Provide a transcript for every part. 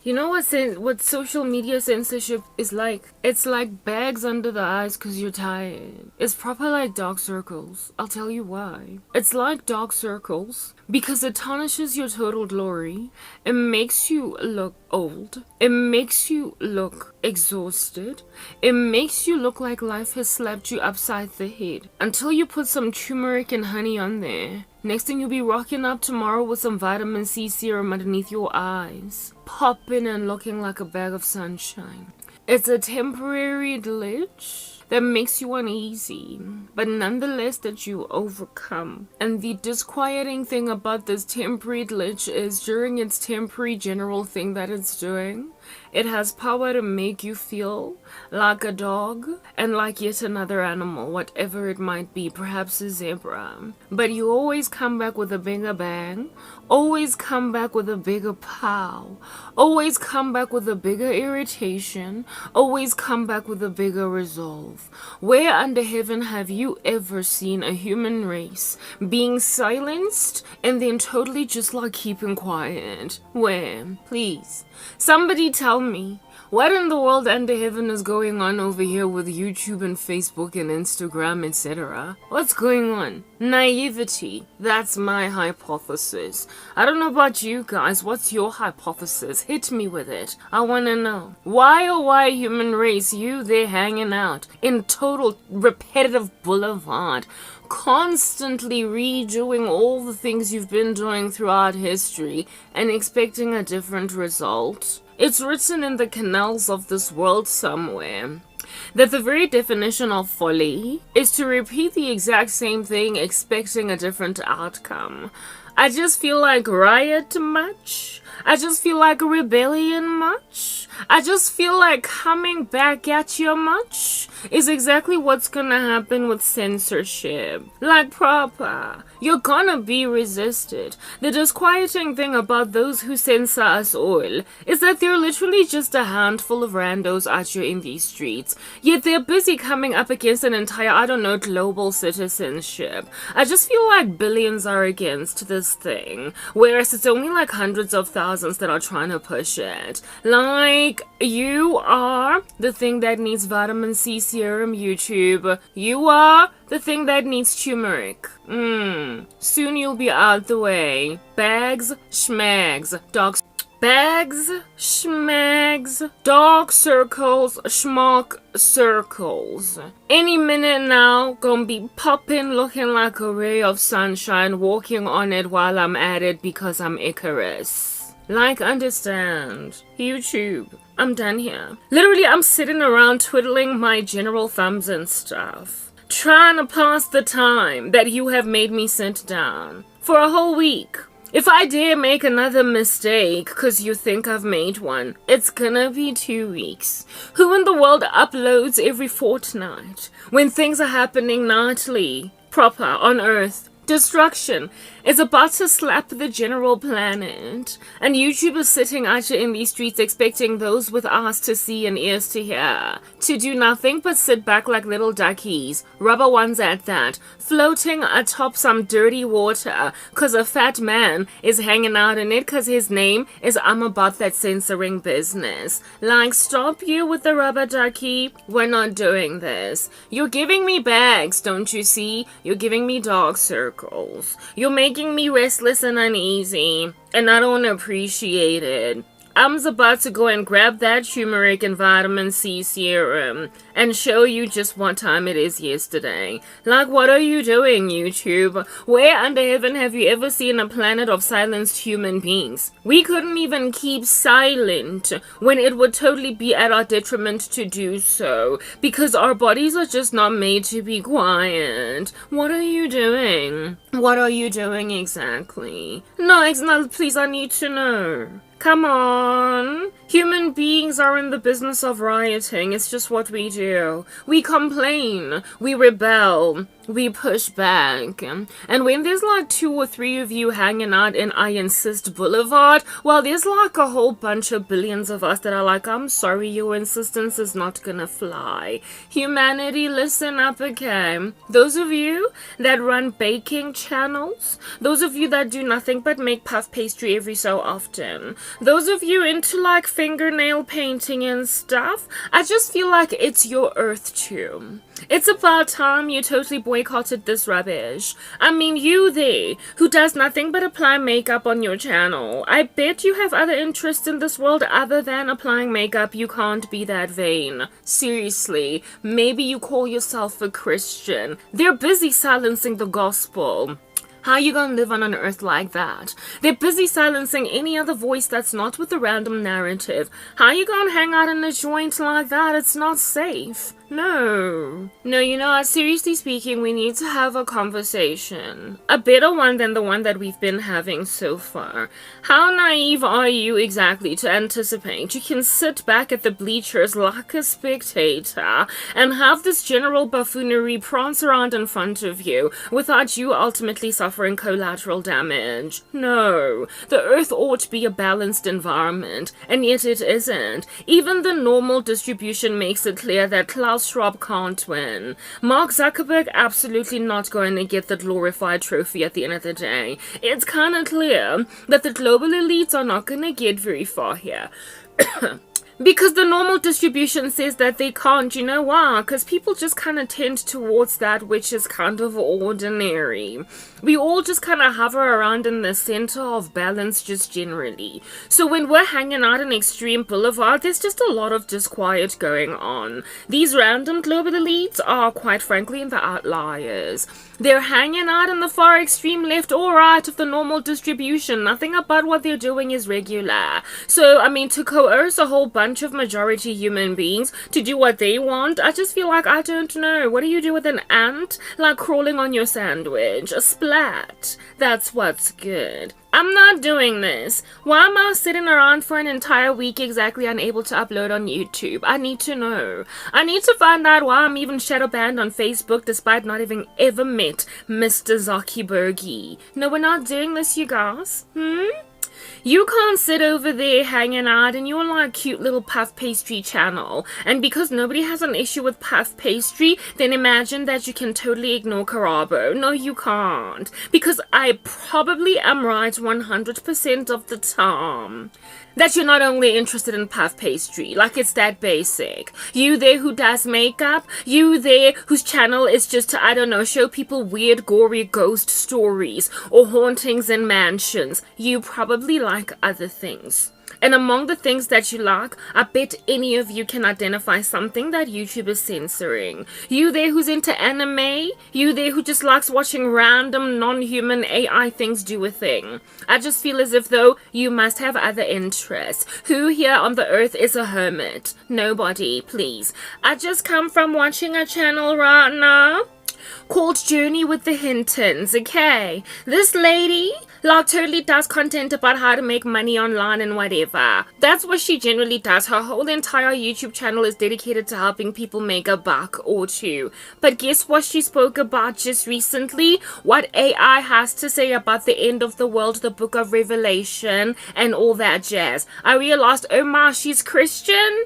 You know what social media censorship is like? It's like bags under the eyes because you're tired. It's proper like dark circles. I'll tell you why. It's like dark circles because it tarnishes your total glory. It makes you look old. It makes you look exhausted. It makes you look like life has slapped you upside the head until you put some turmeric and honey on there. Next thing you'll be rocking up tomorrow with some vitamin C serum underneath your eyes, popping and looking like a bag of sunshine. It's a temporary glitch that makes you uneasy, but nonetheless that you overcome. And the disquieting thing about this temporary glitch is during its temporary general thing that it's doing, it has power to make you feel like a dog and like yet another animal, whatever it might be, perhaps a zebra. But you always come back with a bigger bang, always come back with a bigger pow, always come back with a bigger irritation, always come back with a bigger resolve. Where under heaven have you ever seen a human race being silenced and then totally just like keeping quiet? Where? Please. Somebody tell me, what in the world under heaven is going on over here with YouTube and Facebook and Instagram, etc.? What's going on? Naivety. That's my hypothesis. I don't know about you guys. What's your hypothesis? Hit me with it. I want to know. Why, oh why, human race, you there hanging out in total repetitive boulevard, constantly redoing all the things you've been doing throughout history and expecting a different result? It's written in the canals of this world somewhere that the very definition of folly is to repeat the exact same thing expecting a different outcome. I just feel like riot much. I just feel like rebellion much. I just feel like coming back at you much is exactly what's gonna happen with censorship. Like proper. You're gonna be resisted. The disquieting thing about those who censor us all is that they're literally just a handful of randos out here in these streets. Yet they're busy coming up against an entire, I don't know, global citizenship. I just feel like billions are against this thing, whereas it's only like hundreds of thousands that are trying to push it. Like, you are the thing that needs vitamin C serum, YouTube. You are the thing that needs turmeric. Soon you'll be out the way. Bags, schmags, dogs. Bags, schmags, dark circles, schmuck circles. Any minute now, gonna be popping, looking like a ray of sunshine, walking on it while I'm at it because I'm Icarus. Like, understand. YouTube, I'm done here. Literally, I'm sitting around twiddling my general thumbs and stuff, trying to pass the time that you have made me sit down for a whole week. If I dare make another mistake because you think I've made one, it's gonna be 2 weeks. Who in the world uploads every fortnight when things are happening nightly, proper, on Earth? Destruction is about to slap the general planet, and YouTube is sitting out here in these streets expecting those with eyes to see and ears to hear to do nothing but sit back like little duckies, rubber ones at that, floating atop some dirty water cause a fat man is hanging out in it cause his name is I'm about that censoring business. Like, stop you with the rubber ducky. We're not doing this. You're giving me bags, don't you see? You're giving me dark circles. You're making me restless and uneasy, and I don't appreciate it. I'm about to go and grab that turmeric and vitamin C serum and show you just what time it is yesterday. Like, what are you doing, YouTube? Where under heaven have you ever seen a planet of silenced human beings? We couldn't even keep silent when it would totally be at our detriment to do so, because our bodies are just not made to be quiet. What are you doing? What are you doing exactly? No, please, I need to know. Come on. Human beings are in the business of rioting. It's just what we do. We complain. We rebel. we push back. And when there's like 2 or 3 of you hanging out in I Insist Boulevard, well, there's like a whole bunch of billions of us that are like, I'm sorry, your insistence is not gonna fly. Humanity, listen up, okay? Those of you that run baking channels, those of you that do nothing but make puff pastry every so often, those of you into like fingernail painting and stuff, I just feel like it's your earth too. It's about time you totally boycotted this rubbish. I mean, you there, who does nothing but apply makeup on your channel. I bet you have other interests in this world other than applying makeup. You can't be that vain. Seriously, maybe you call yourself a Christian. They're busy silencing the gospel. How you gonna live on an earth like that? They're busy silencing any other voice that's not with a random narrative. How you gonna hang out in a joint like that? It's not safe. No, you know what, seriously speaking, we need to have a conversation. A better one than the one that we've been having so far. How naive are you exactly to anticipate you can sit back at the bleachers like a spectator and have this general buffoonery prance around in front of you without you ultimately suffering collateral damage? No, the earth ought to be a balanced environment, and yet it isn't. Even the normal distribution makes it clear that Schwab can't win. Mark Zuckerberg absolutely not going to get the glorified trophy at the end of the day. It's kind of clear that the global elites are not going to get very far here. Because the normal distribution says that they can't. You know why? Because people just kind of tend towards that which is kind of ordinary. We all just kind of hover around in the center of balance just generally. So when we're hanging out in Extreme Boulevard, there's just a lot of disquiet going on. These random global elites are, quite frankly, the outliers. They're hanging out in the far extreme left or right of the normal distribution. Nothing about what they're doing is regular. So, I mean, to coerce a whole bunch of majority human beings to do what they want, I just feel like, I don't know. What do you do with an ant? Like crawling on your sandwich. A splat. That's what's good. I'm not doing this. Why am I sitting around for an entire week exactly unable to upload on YouTube? I need to know. I need to find out why I'm even shadow banned on Facebook despite not having ever met Mr. Zuckerberg. No, we're not doing this, you guys. You can't sit over there hanging out in your like cute little puff pastry channel, and because nobody has an issue with puff pastry, then imagine that you can totally ignore Carabo. No, you can't, because I probably am right 100% of the time that you're not only interested in puff pastry, like it's that basic. You there who does makeup, you there whose channel is just to, I don't know, show people weird gory ghost stories or hauntings in mansions, you probably like other things. And among the things that you like, I bet any of you can identify something that YouTube is censoring. You there who's into anime, you there who just likes watching random non-human AI things do a thing. I just feel as if though you must have other interests. Who here on the earth is a hermit? Nobody, please. I just come from watching a channel right now called Journey with the Hintons, okay? This lady, like, totally does content about how to make money online and whatever. That's what she generally does. Her whole entire YouTube channel is dedicated to helping people make a buck or two. But guess what she spoke about just recently? What AI has to say about the end of the world, the book of Revelation, and all that jazz. I realized, oh my, she's Christian?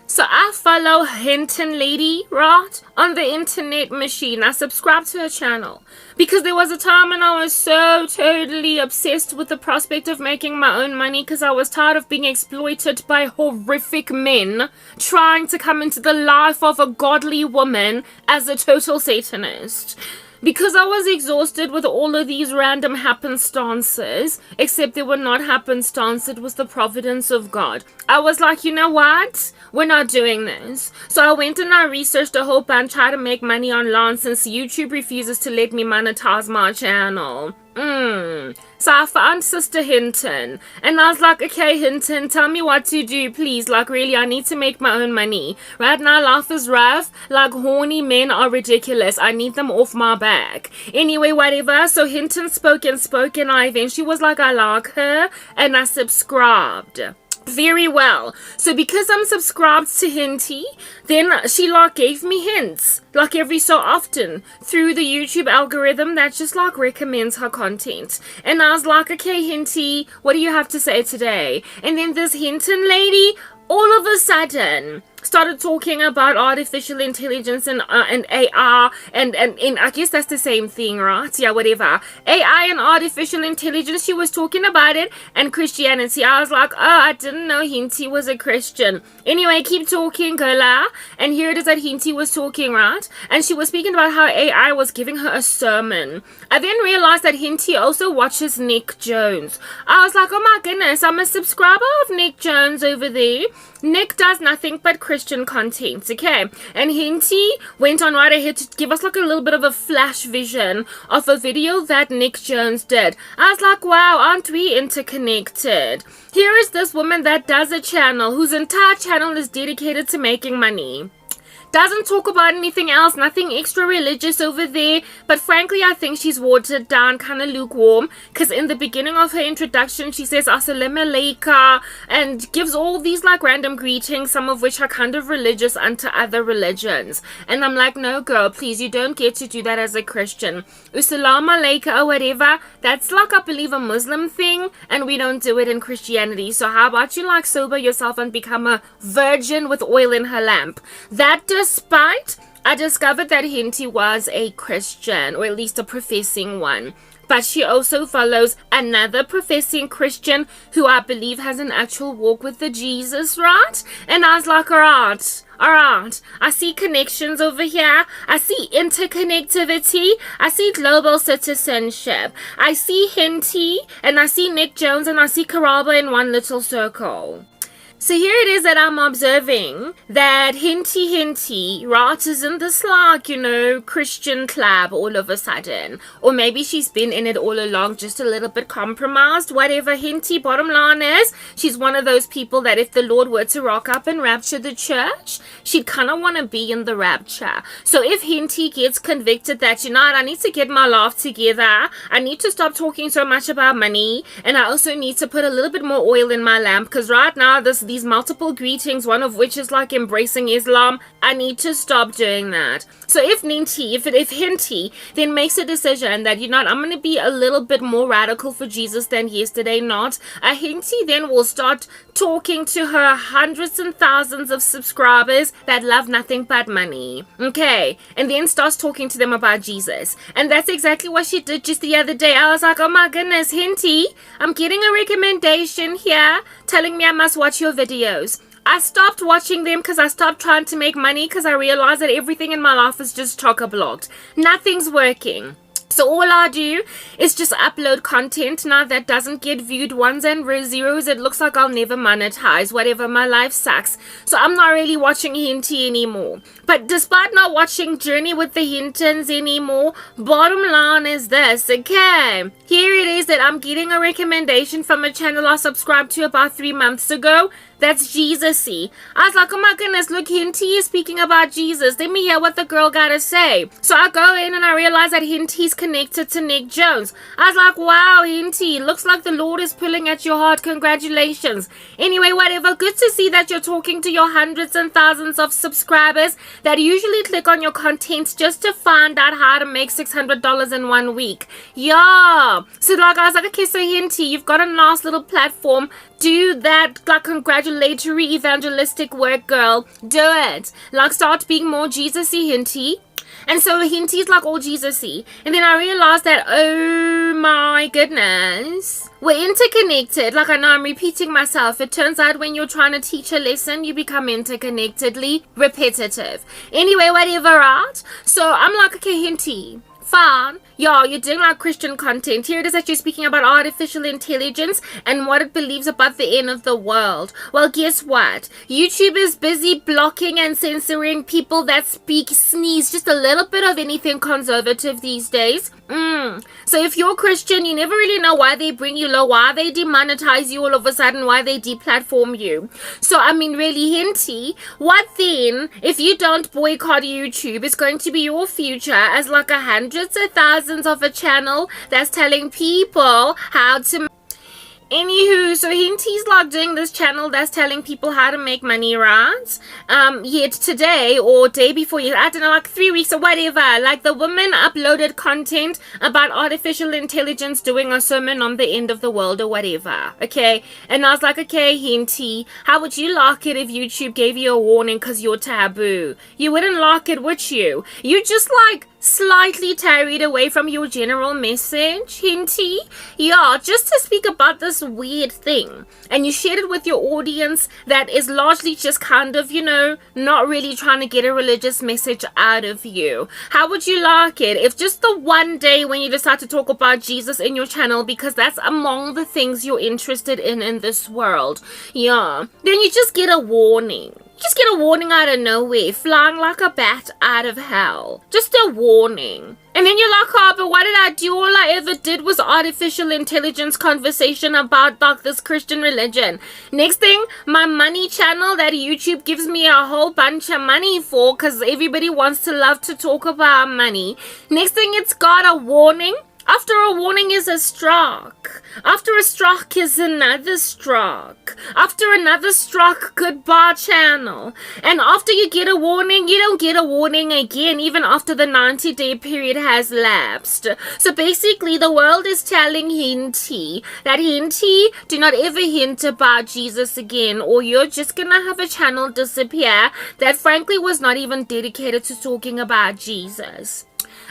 So I follow Hinton Lady, right, on the internet machine. I subscribe to her channel because there was a time when I was so totally obsessed with the prospect of making my own money because I was tired of being exploited by horrific men trying to come into the life of a godly woman as a total Satanist. Because I was exhausted with all of these random happenstances, except they were not happenstance, it was the providence of God. I was like, you know what? We're not doing this. So I went and I researched a whole bunch how to make money online since YouTube refuses to let me monetize my channel. So I found Sister Hinton, and I was like, okay, Hinton, tell me what to do, please. Like, really, I need to make my own money. Right now, life is rough. Like, horny men are ridiculous. I need them off my back. Anyway, whatever. So Hinton spoke, and I eventually was like, I like her, and I subscribed. Very well. So because I'm subscribed to Hinty, then she like gave me hints like every so often through the YouTube algorithm that just like recommends her content. And I was like, okay, Hinty, what do you have to say today? And then this Hinton lady all of a sudden started talking about artificial intelligence and AI and I guess that's the same thing, right? Yeah, whatever. AI and artificial intelligence, she was talking about it, and Christianity. I was like, oh, I didn't know Hinty was a Christian. Anyway, keep talking, girl. And here it is that Hinty was talking, right? And she was speaking about how AI was giving her a sermon. I then realized that Hinty also watches Nick Jones. I was like, oh my goodness, I'm a subscriber of Nick Jones over there. Nick does nothing but Christian content, okay? And Hinty went on right ahead to give us like a little bit of a flash vision of a video that Nick Jones did. I was like, wow, aren't we interconnected? Here is this woman that does a channel whose entire channel is dedicated to making money. Doesn't talk about anything else, nothing extra religious over there, but frankly I think she's watered down, kind of lukewarm, because in the beginning of her introduction she says Assalamu alaikum and gives all these like random greetings, some of which are kind of religious unto other religions, and I'm like, no girl, please, you don't get to do that as a Christian. Assalamu alaikum or whatever, that's like I believe a Muslim thing, and we don't do it in Christianity. So how about you like sober yourself and become a virgin with oil in her lamp? That despite I discovered that Hinty was a Christian, or at least a professing one. But she also follows another professing Christian who I believe has an actual walk with the Jesus, right? And I was like, alright, I see connections over here. I see interconnectivity. I see global citizenship. I see Hinty, and I see Nick Jones, and I see Karaba in one little circle. So here it is that I'm observing that Hinty, right, is in this like, you know, Christian club all of a sudden. Or maybe she's been in it all along, just a little bit compromised. Whatever, Hinty, bottom line is, she's one of those people that if the Lord were to rock up and rapture the church, she'd kind of want to be in the rapture. So if Hinty gets convicted that, you know what, I need to get my life together, I need to stop talking so much about money, and I also need to put a little bit more oil in my lamp, because right now these multiple greetings, one of which is like embracing Islam, I need to stop doing that. So if Hinty then makes a decision that, you know what, I'm going to be a little bit more radical for Jesus than yesterday, not, a Hinty then will start talking to her hundreds and thousands of subscribers that love nothing but money, okay, and then starts talking to them about Jesus. And that's exactly what she did just the other day. I was like, oh my goodness, Hinty, I'm getting a recommendation here telling me I must watch your videos. I stopped watching them because I stopped trying to make money, because I realized that everything in my life is just chock-a-blocked. Nothing's working. So all I do is just upload content now that doesn't get viewed ones and zeros. It looks like I'll never monetize. Whatever, my life sucks. So I'm not really watching Hinty anymore. But despite not watching Journey with the Hintons anymore, bottom line is this, okay? Here it is that I'm getting a recommendation from a channel I subscribed to about 3 months ago. That's Jesus-y. I was like, oh my goodness, look, Hinty is speaking about Jesus. Let me hear what the girl gotta say. So I go in and I realize that Hinty's connected to Nick Jones. I was like, wow, Hinty, looks like the Lord is pulling at your heart. Congratulations. Anyway, whatever, good to see that you're talking to your hundreds and thousands of subscribers that usually click on your content just to find out how to make $600 in 1 week. Yeah. So like, I was like, okay, so Hinty, you've got a nice little platform. Do that, like, congratulatory evangelistic work, girl. Do it. Like, start being more Jesus-y, Hinty. And so Hinty's like all Jesus-y. And then I realized that, oh my goodness, we're interconnected. Like, I know I'm repeating myself. It turns out when you're trying to teach a lesson, you become interconnectedly repetitive. Anyway, whatever, right? So I'm like, okay, Hinty, fine. Yeah, you're doing like Christian content. Here it is that you're speaking about artificial intelligence and what it believes about the end of the world. Well, guess what? YouTube is busy blocking and censoring people that sneeze just a little bit of anything conservative these days. So if you're Christian, you never really know why they bring you low, why they demonetize you all of a sudden, why they deplatform you. So, I mean, really, Hinty, what then if you don't boycott YouTube is going to be your future as like hundreds of thousands of a channel that's telling people how to... Anywho, so Hinty's like doing this channel that's telling people how to make money, right? Yet today or day before, I don't know, like 3 weeks or whatever, like the woman uploaded content about artificial intelligence doing a sermon on the end of the world or whatever, okay? And I was like, okay, Hinty, how would you like it if YouTube gave you a warning because you're taboo? You wouldn't like it, would you? You just like slightly tarried away from your general message, Hinty. Yeah, just to speak about this weird thing. And you shared it with your audience that is largely just kind of, you know, not really trying to get a religious message out of you. How would you like it if just the one day when you decide to talk about Jesus in your channel, because that's among the things you're interested in this world, yeah, then you just get a warning. Just get a warning out of nowhere, flying like a bat out of hell. Just a warning. And then you're like, oh, but what did I do? All I ever did was artificial intelligence conversation about like this Christian religion. Next thing, my money channel that YouTube gives me a whole bunch of money for, because everybody wants to love to talk about money. Next thing, it's got a warning. After a warning is a stroke. After a stroke is another stroke. After another stroke, goodbye channel. And after you get a warning, you don't get a warning again, even after the 90-day period has lapsed. So basically, the world is telling Hinty that Hinty, do not ever hint about Jesus again, or you're just gonna have a channel disappear that frankly was not even dedicated to talking about Jesus.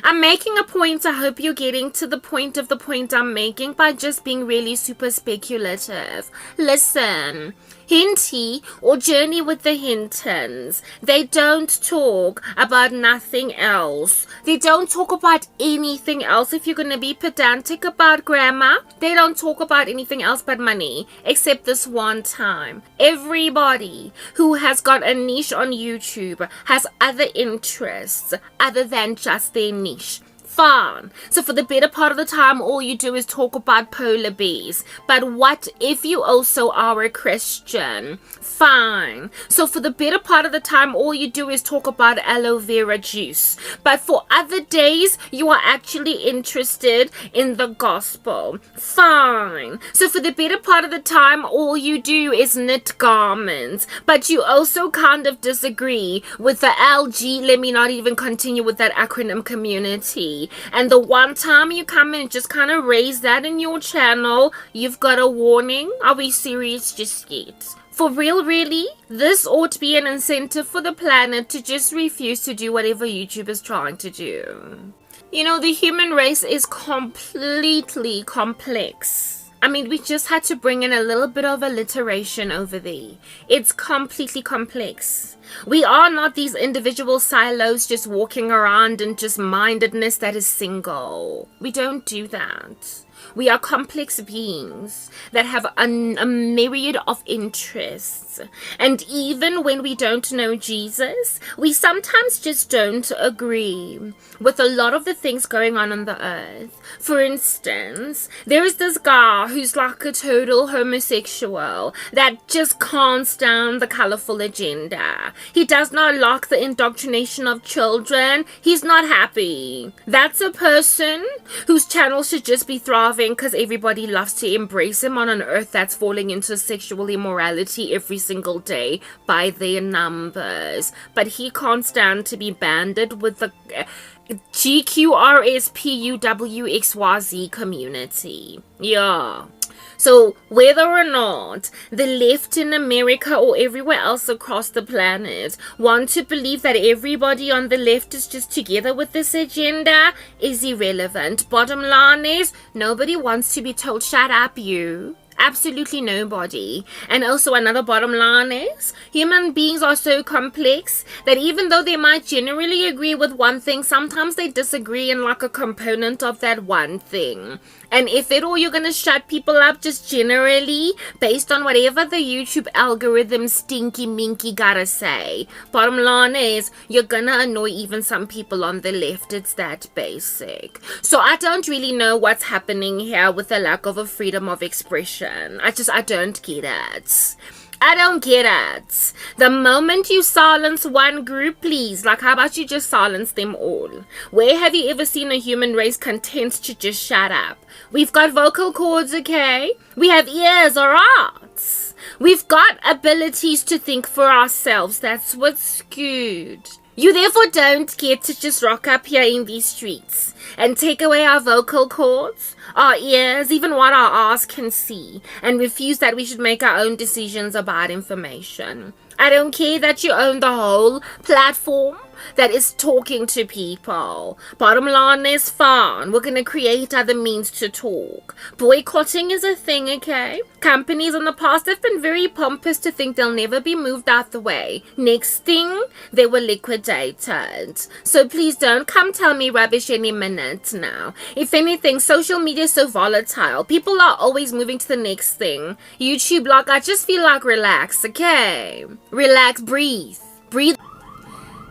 I'm making a point. I hope you're getting to the point of the point I'm making by just being really super speculative. Listen, Hinty or Journey with the Hintons, they don't talk about nothing else. They don't talk about anything else. If you're going to be pedantic about grammar, they don't talk about anything else but money, except this one time. Everybody who has got a niche on YouTube has other interests other than just their niche. Fine. So for the better part of the time, all you do is talk about polar bears. But what if you also are a Christian? Fine. So for the better part of the time, all you do is talk about aloe vera juice. But for other days, you are actually interested in the gospel. Fine. So for the better part of the time, all you do is knit garments. But you also kind of disagree with the LG, let me not even continue with that acronym, community. And the one time you come in and just kind of raise that in your channel, you've got a warning. Are we serious just yet? For real, really? This ought to be an incentive for the planet to just refuse to do whatever YouTube is trying to do. You know, the human race is completely complex. I mean, we just had to bring in a little bit of alliteration over there. It's completely complex. We are not these individual silos just walking around in just mindedness that is single. We don't do that. We are complex beings that have a myriad of interests. And even when we don't know Jesus, we sometimes just don't agree with a lot of the things going on the earth. For instance, there is this guy who's like a total homosexual that just can't stand the colorful agenda. He does not like the indoctrination of children. He's not happy. That's a person whose channel should just be thriving because everybody loves to embrace him on an earth that's falling into sexual immorality every single day by their numbers. But he can't stand to be banded with the GQRSPUWXYZ community. Yeah. So whether or not the left in America or everywhere else across the planet want to believe that everybody on the left is just together with this agenda is irrelevant. Bottom line is, nobody wants to be told, shut up, you. Absolutely nobody. And also another bottom line is, human beings are so complex that even though they might generally agree with one thing, sometimes they disagree in like a component of that one thing. And if at all you're gonna shut people up just generally based on whatever the YouTube algorithm stinky minky gotta say, bottom line is you're gonna annoy even some people on the left. It's that basic. So I don't really know what's happening here with the lack of a freedom of expression. I don't get it. I don't get it. The moment you silence one group, please, like, how about you just silence them all? Where have you ever seen a human race content to just shut up? We've got vocal cords, okay? We have ears, alright? We've got abilities to think for ourselves. That's what's good. You therefore don't get to just rock up here in these streets and take away our vocal cords, our ears, even what our eyes can see, and refuse that we should make our own decisions about information. I don't care that you own the whole platform that is talking to people. Bottom line is fine. We're going to create other means to talk. Boycotting is a thing, okay? Companies in the past have been very pompous to think they'll never be moved out the way. Next thing, they were liquidated. So please don't come tell me rubbish any minute now. If anything, social media is so volatile. People are always moving to the next thing. YouTube, like, I just feel like relax, okay? Relax, breathe. Breathe.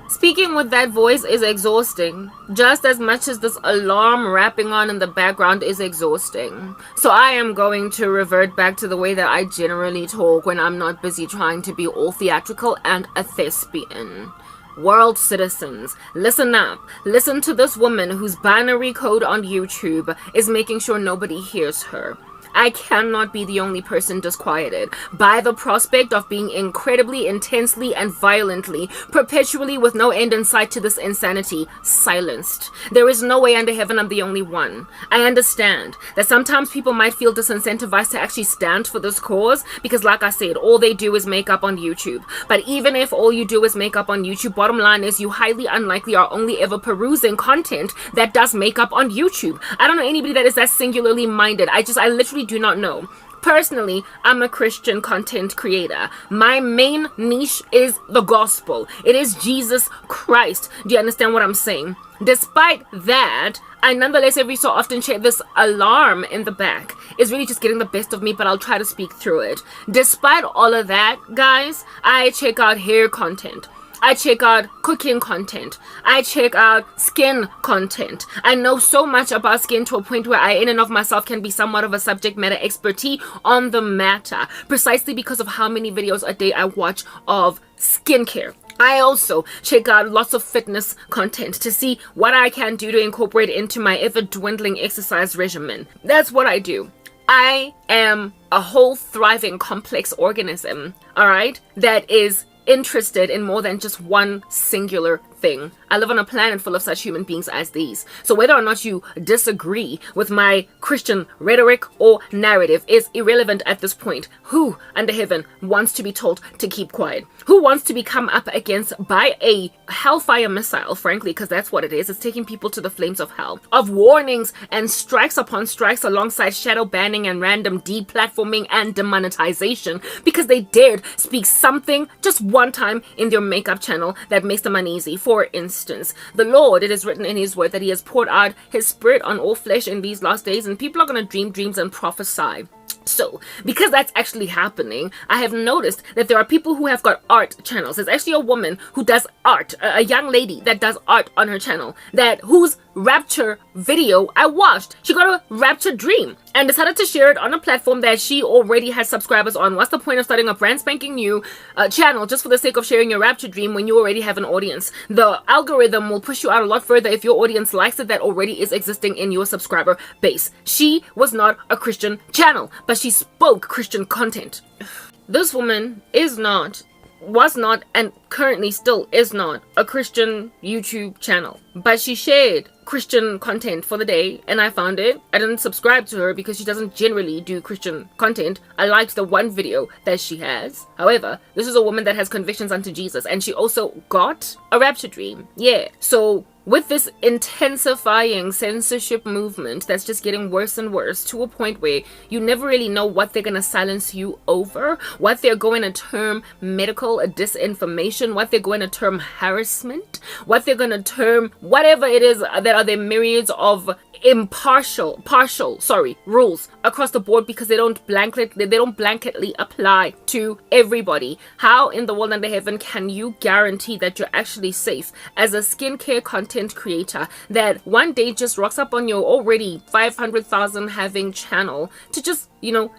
Speaking with that voice is exhausting, just as much as this alarm rapping on in the background is exhausting. So I am going to revert back to the way that I generally talk when I'm not busy trying to be all theatrical and a thespian. World citizens, listen up. Listen to this woman whose binary code on YouTube is making sure nobody hears her. I cannot be the only person disquieted by the prospect of being incredibly, intensely, and violently, perpetually with no end in sight to this insanity, silenced. There is no way under heaven I'm the only one. I understand that sometimes people might feel disincentivized to actually stand for this cause because, like I said, all they do is make up on YouTube. But even if all you do is make up on YouTube, bottom line is you highly unlikely are only ever perusing content that does make up on YouTube. I don't know anybody that is that singularly minded. I literally do not know. Personally, I'm a Christian content creator. My main niche is the gospel. It is Jesus Christ. Do you understand what I'm saying? Despite that, I nonetheless every so often check this alarm in the back. It's really just getting the best of me, but I'll try to speak through it. Despite all of that, guys, I check out hair content. I check out cooking content. I check out skin content. I know so much about skin to a point where I in and of myself can be somewhat of a subject matter expertise on the matter, precisely because of how many videos a day I watch of skincare. I also check out lots of fitness content to see what I can do to incorporate into my ever-dwindling exercise regimen. That's what I do. I am a whole thriving complex organism, alright, that is interested in more than just one singular thing. I live on a planet full of such human beings as these. So whether or not you disagree with my Christian rhetoric or narrative is irrelevant at this point. Who under heaven wants to be told to keep quiet? Who wants to be come up against by a hellfire missile, frankly, because that's what it is. It's taking people to the flames of hell. Of warnings and strikes upon strikes alongside shadow banning and random deplatforming and demonetization because they dared speak something just one time in their makeup channel that makes them uneasy. For instance, the Lord, it is written in his word that he has poured out his spirit on all flesh in these last days, and people are going to dream dreams and prophesy. So, because that's actually happening, I have noticed that there are people who have got art channels. There's actually a woman who does art, a young lady that does art on her channel, whose rapture video I watched. She got a rapture dream and decided to share it on a platform that she already has subscribers on. What's the point of starting a brand spanking new channel just for the sake of sharing your rapture dream when you already have an audience? The algorithm will push you out a lot further if your audience likes it that already is existing in your subscriber base. She was not a Christian channel, but she spoke Christian content. This woman was not, and currently still is not, a Christian YouTube channel. But she shared Christian content for the day, and I found it. I didn't subscribe to her because she doesn't generally do Christian content. I liked the one video that she has. However, this is a woman that has convictions unto Jesus, and she also got a rapture dream. Yeah, so with this intensifying censorship movement that's just getting worse and worse to a point where you never really know what they're going to silence you over, what they're going to term medical disinformation, what they're going to term harassment, what they're going to term whatever it is that are their myriads of partial rules across the board because they don't blanketly apply to everybody. How in the world under heaven can you guarantee that you're actually safe as a skincare content content creator that one day just rocks up on your already 500,000 having channel to just,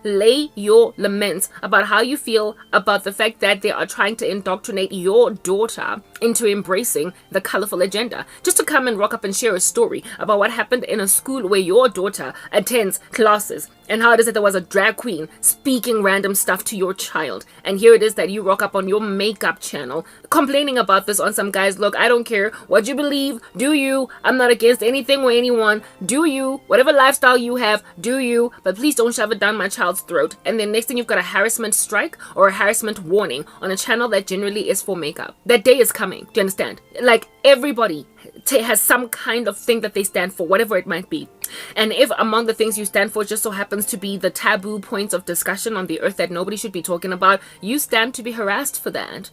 lay your laments about how you feel about the fact that they are trying to indoctrinate your daughter into embracing the colorful agenda, just to come and rock up and share a story about what happened in a school where your daughter attends classes and how it is that there was a drag queen speaking random stuff to your child. And here it is that you rock up on your makeup channel complaining about this on some guys. Look, I don't care what you believe. Do you? I'm not against anything or anyone. Do you? Whatever lifestyle you have, do you? But please don't shove it down my child's throat. And then next thing, you've got a harassment strike or a harassment warning on a channel that generally is for makeup. That day is coming. Do you understand? Like, everybody has some kind of thing that they stand for, whatever it might be. And if among the things you stand for just so happens to be the taboo points of discussion on the earth that nobody should be talking about, you stand to be harassed for that.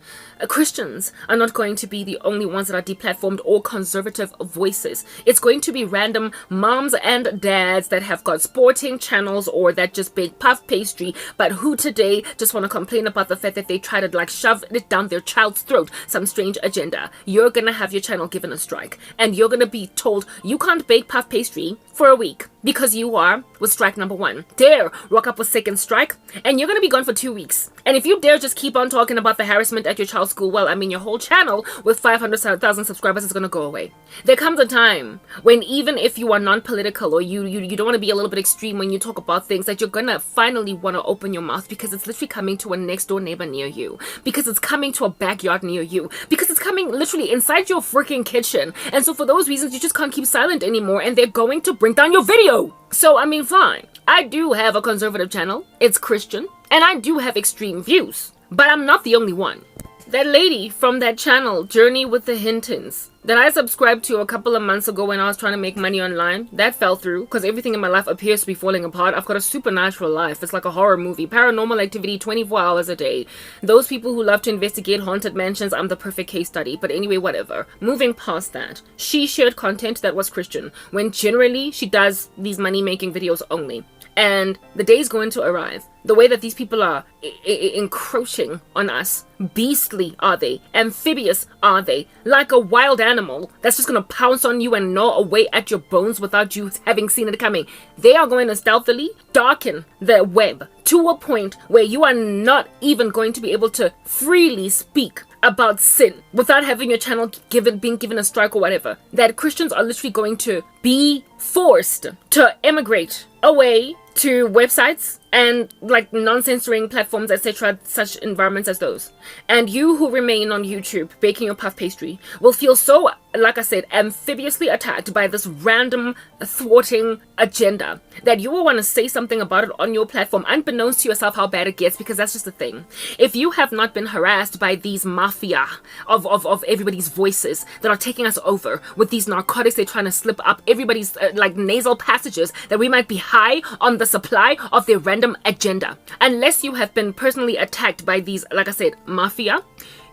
Christians are not going to be the only ones that are deplatformed or conservative voices. It's going to be random moms and dads that have got sporting channels or that just bake puff pastry, but who today just want to complain about the fact that they try to shove it down their child's throat, some strange agenda. You're gonna have your channel given a strike, and you're gonna be told you can't bake puff pastry for a week because you are with strike number 1. Dare rock up with second strike, and you're gonna be gone for 2 weeks. And if you dare just keep on talking about the harassment at your child's school, well, I mean, your whole channel with 500,000 subscribers is gonna go away. There comes a time when even if you are non-political or you don't want to be a little bit extreme when you talk about things, that you're gonna finally want to open your mouth, because it's literally coming to a next door neighbor near you, because it's coming to a backyard near you, because it's coming literally inside your freaking kitchen. And so for those reasons, you just can't keep silent anymore, and they're going to bring down your video. So I mean, fine, I do have a conservative channel, it's Christian, and I do have extreme views, but I'm not the only one. That lady from that channel, Journey with the Hintons, that I subscribed to a couple of months ago when I was trying to make money online, that fell through because everything in my life appears to be falling apart. I've got a supernatural life. It's like a horror movie. Paranormal activity 24 hours a day. Those people who love to investigate haunted mansions, I'm the perfect case study. But anyway, whatever. Moving past that, she shared content that was Christian when generally she does these money-making videos only. And the day is going to arrive. The way that these people are encroaching on us, beastly are they, amphibious are they, like a wild animal that's just going to pounce on you and gnaw away at your bones without you having seen it coming. They are going to stealthily darken the web to a point where you are not even going to be able to freely speak about sin without having your channel being given a strike or whatever. That Christians are literally going to be forced to emigrate away to websites and like non-censoring platforms, etc., such environments as those. And you who remain on YouTube baking your puff pastry will feel so, like I said, amphibiously attacked by this random thwarting agenda that you will want to say something about it on your platform, unbeknownst to yourself how bad it gets, because that's just the thing. If you have not been harassed by these mafia of everybody's voices that are taking us over with these narcotics they're trying to slip up everybody's like nasal passages, that we might be high on the supply of their random agenda. Unless you have been personally attacked by these, like I said, mafia,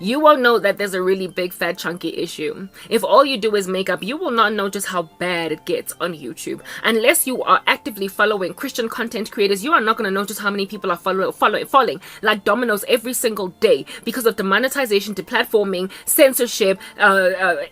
you won't know that there's a really big fat chunky issue. If all you do is makeup, you will not know just how bad it gets on YouTube. Unless you are actively following Christian content creators, you are not going to know just how many people are falling like dominoes every single day because of demonetization, deplatforming, censorship,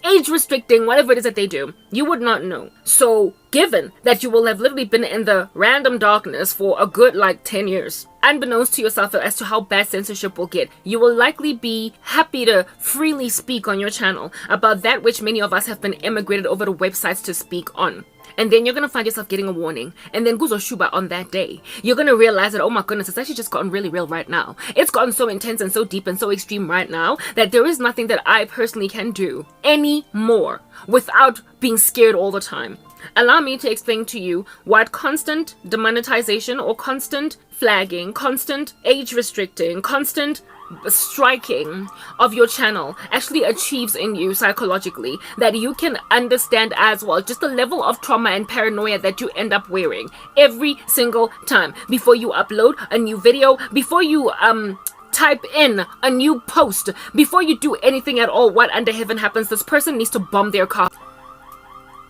age restricting, whatever it is that they do. You would not know. So given that you will have literally been in the random darkness for a good like 10 years, unbeknownst to yourself as to how bad censorship will get, you will likely be happy to freely speak on your channel about that which many of us have been emigrated over to websites to speak on. And then you're going to find yourself getting a warning. And then Guzo Shuba on that day, you're going to realize that, oh my goodness, it's actually just gotten really real right now. It's gotten so intense and so deep and so extreme right now that there is nothing that I personally can do anymore without being scared all the time. Allow me to explain to you what constant demonetization or constant flagging, constant age restricting, constant striking of your channel actually achieves in you psychologically, that you can understand as well just the level of trauma and paranoia that you end up wearing every single time before you upload a new video, before you type in a new post, before you do anything at all. What under heaven happens? This person needs to bomb their car.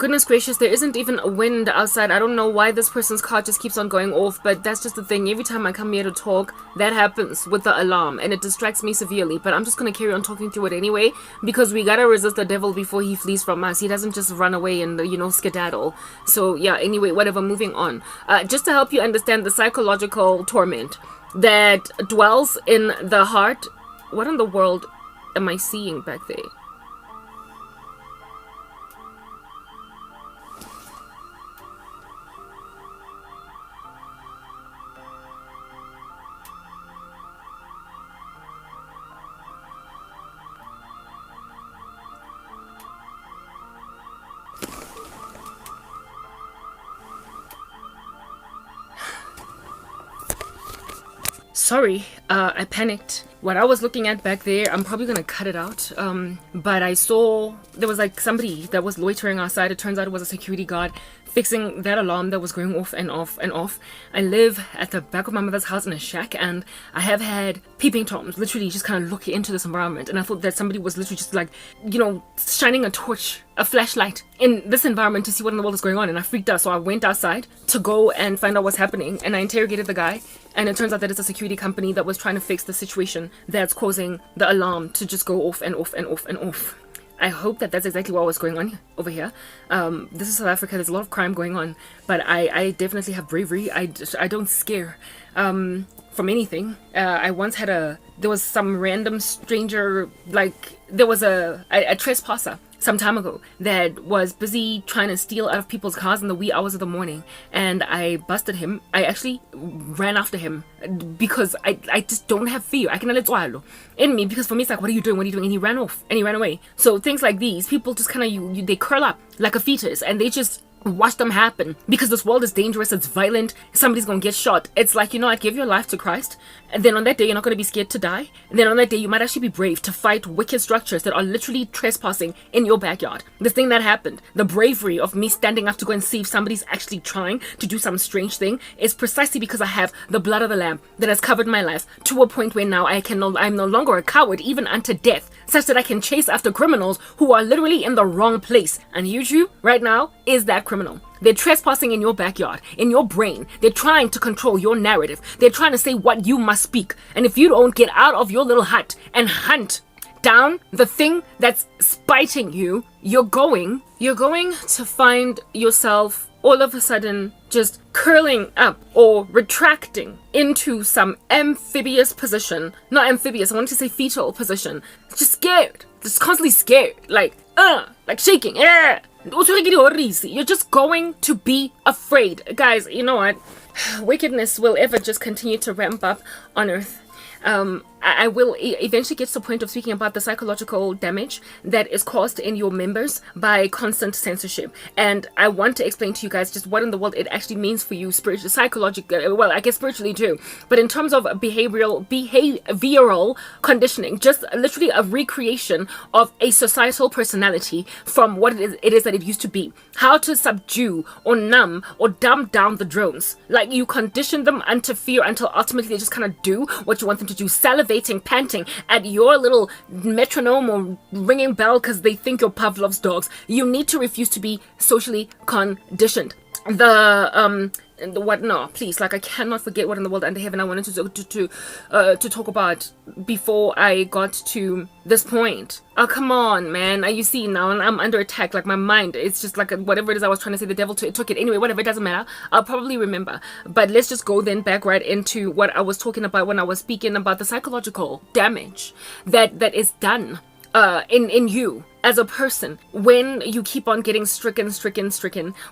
Goodness gracious, there isn't even a wind outside. I don't know why this person's car just keeps on going off, but that's just the thing. Every time I come here to talk, that happens with the alarm, and it distracts me severely. But I'm just gonna carry on talking through it anyway, because we gotta resist the devil before he flees from us. He doesn't just run away and, skedaddle. So yeah, anyway, whatever, moving on. Just to help you understand the psychological torment that dwells in the heart. What in the world am I seeing back there? Sorry, I panicked. What I was looking at back there, I'm probably gonna cut it out. But I saw there was like somebody that was loitering outside. It turns out it was a security guard fixing that alarm that was going off and off and off. I live at the back of my mother's house in a shack, and I have had peeping toms literally just kind of look into this environment, and I thought that somebody was literally just like, shining a torch, a flashlight in this environment to see what in the world is going on, and I freaked out. So I went outside to go and find out what's happening, and I interrogated the guy, and it turns out that it's a security company that was trying to fix the situation that's causing the alarm to just go off and off and off and off. I hope that that's exactly what was going on over here. This is South Africa. There's a lot of crime going on, but I definitely have bravery. I don't scare from anything. I once had there was some random stranger, like there was a trespasser some time ago that was busy trying to steal out of people's cars in the wee hours of the morning, and I busted him. I actually ran after him because I just don't have fear. I can let it in me, because for me it's like, what are you doing? What are you doing? And he ran off and he ran away. So things like these, people just kind of they curl up like a fetus and they just watch them happen, because this world is dangerous, it's violent, somebody's gonna get shot. It's like, I'd give your life to Christ, and then on that day you're not gonna be scared to die, and then on that day you might actually be brave to fight wicked structures that are literally trespassing in your backyard. The thing that happened, the bravery of me standing up to go and see if somebody's actually trying to do some strange thing, is precisely because I have the blood of the Lamb that has covered my life to a point where now I'm no longer a coward, even unto death, such that I can chase after criminals who are literally in the wrong place. And you right now is that criminal. They're trespassing in your backyard, in your brain. They're trying to control your narrative. They're trying to say what you must speak. And if you don't get out of your little hut and hunt down the thing that's spiting you, you're going to find yourself all of a sudden just curling up or retracting into some amphibious position. Not amphibious, I wanted to say fetal position. Just scared. Just constantly scared. Like shaking. You're just going to be afraid. Guys, you know what? Wickedness will ever just continue to ramp up on earth. I will eventually get to the point of speaking about the psychological damage that is caused in your members by constant censorship, and I want to explain to you guys just what in the world it actually means for you spiritually, psychologically, well, I guess spiritually too, but in terms of behavioral conditioning, just literally a recreation of a societal personality from what it is that it used to be. How to subdue or numb or dumb down the drones. Like, you condition them unto fear until ultimately they just kind of do what you want them to do, salivating, panting at your little metronome or ringing bell because they think you're Pavlov's dogs. You need to refuse to be socially conditioned. Please, like, I cannot forget what in the world under heaven I wanted to talk about before I got to this point. Oh, come on, man. You see now, and I'm under attack. Like, my mind, it's just like whatever it is I was trying to say, the devil took it. Anyway, whatever, it doesn't matter. I'll probably remember. But let's just go then back right into what I was talking about when I was speaking about the psychological damage that is done in you as a person when you keep on getting stricken,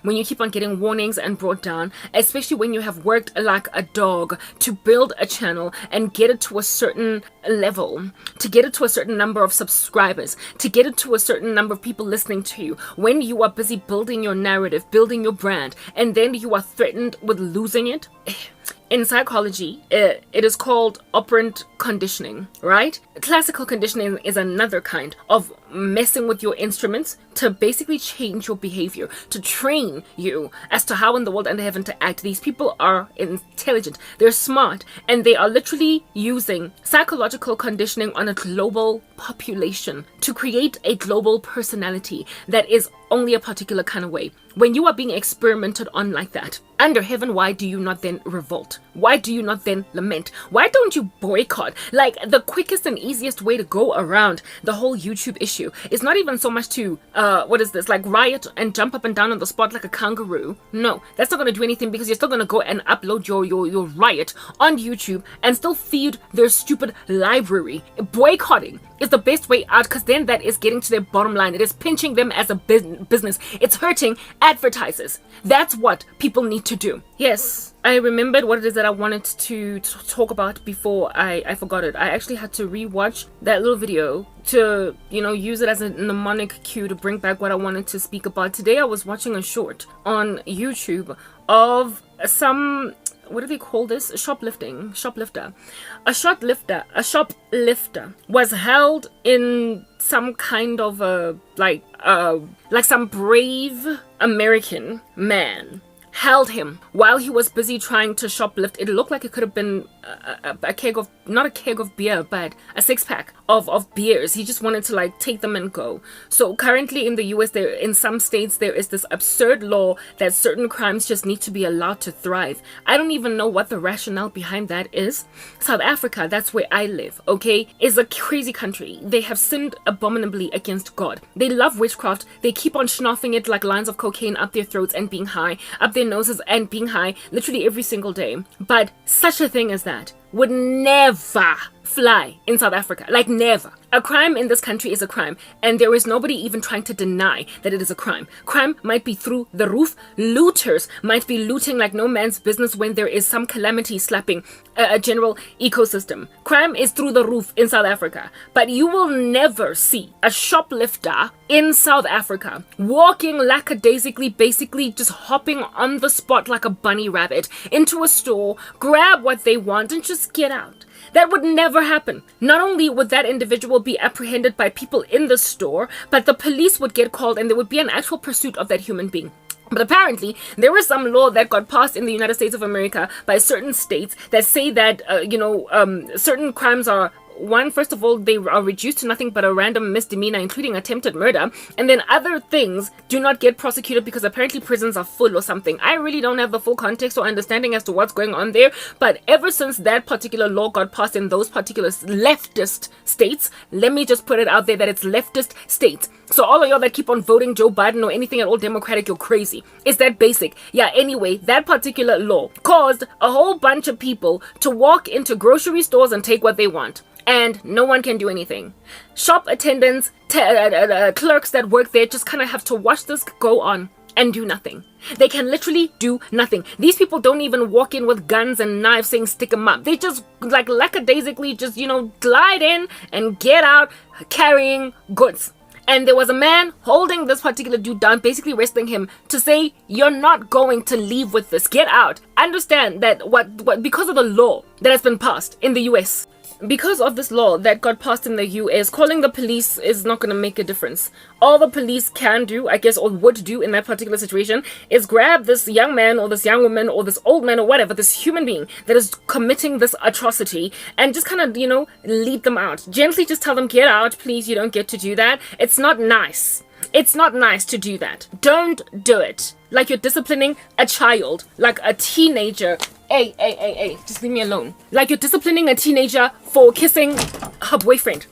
when you keep on getting warnings and brought down, especially when you have worked like a dog to build a channel and get it to a certain level, to get it to a certain number of subscribers, to get it to a certain number of people listening to you, when you are busy building your narrative, building your brand, and then you are threatened with losing it. In psychology, it is called operant conditioning, right? Classical conditioning is another kind of messing with your instruments to basically change your behavior, to train you as to how in the world under heaven to act. These people are intelligent, they're smart, and they are literally using psychological conditioning on a global population to create a global personality that is only a particular kind of way. When you are being experimented on like that, under heaven, why do you not then revolt? Why do you not then lament? Why don't you boycott? Like, the quickest and easiest way to go around the whole YouTube issue is not even so much to, like riot and jump up and down on the spot like a kangaroo. No, that's not going to do anything, because you're still going to go and upload your riot on YouTube and still feed their stupid library. Boycotting is the best way out, because then that is getting to their bottom line. It is pinching them as a business. It's hurting advertisers. That's what people need to do. Yes, I remembered what it is that I wanted to talk about before I forgot it. I actually had to rewatch that little video to, use it as a mnemonic cue to bring back what I wanted to speak about. Today I was watching a short on YouTube of some, what do they call this? Shoplifter. A shoplifter was held in some kind of like some brave American man held him while he was busy trying to shoplift. It looked like it could have been a keg of, not a keg of beer, but a 6-pack of beers. He just wanted to take them and go. So currently in the US, in some states, there is this absurd law that certain crimes just need to be allowed to thrive. I don't even know what the rationale behind that is. South Africa, that's where I live, okay, is a crazy country. They have sinned abominably against God. They love witchcraft. They keep on schnoffing it like lines of cocaine up their throats and being high, up their noses and being high, literally every single day. But such a thing as that would never fly in South Africa. Like, never. A crime in this country is a crime, and there is nobody even trying to deny that it is a crime. Crime might be through the roof. Looters might be looting like no man's business when there is some calamity slapping a general ecosystem. Crime is through the roof in South Africa, but you will never see a shoplifter in South Africa walking lackadaisically, basically just hopping on the spot like a bunny rabbit into a store, grab what they want, and just get out. That would never happen. Not only would that individual be apprehended by people in the store, but the police would get called and there would be an actual pursuit of that human being. But apparently, there was some law that got passed in the United States of America by certain states that say that, certain crimes are, one, first of all, they are reduced to nothing but a random misdemeanor, including attempted murder, and then other things do not get prosecuted because apparently prisons are full or something. I really don't have the full context or understanding as to what's going on there, but ever since that particular law got passed in those particular leftist states, let me just put it out there that it's leftist states. So all of y'all that keep on voting Joe Biden or anything at all Democratic, you're crazy. It's that basic. Yeah, anyway, that particular law caused a whole bunch of people to walk into grocery stores and take what they want. And no one can do anything. Shop attendants, clerks that work there just kind of have to watch this go on and do nothing. They can literally do nothing. These people don't even walk in with guns and knives saying stick them up. They just lackadaisically just, glide in and get out carrying goods. And there was a man holding this particular dude down, basically wrestling him to say, you're not going to leave with this. Get out. Understand that because of the law that has been passed in the US, because of this law that got passed in the US, calling the police is not going to make a difference. All the police can do, I guess, or would do in that particular situation, is grab this young man or this young woman or this old man or whatever, this human being that is committing this atrocity, and just kind of, lead them out. Gently just tell them, get out, please, you don't get to do that. It's not nice. It's not nice to do that. Don't do it. Like you're disciplining a child, like a teenager. Hey, just leave me alone. Like you're disciplining a teenager for kissing her boyfriend.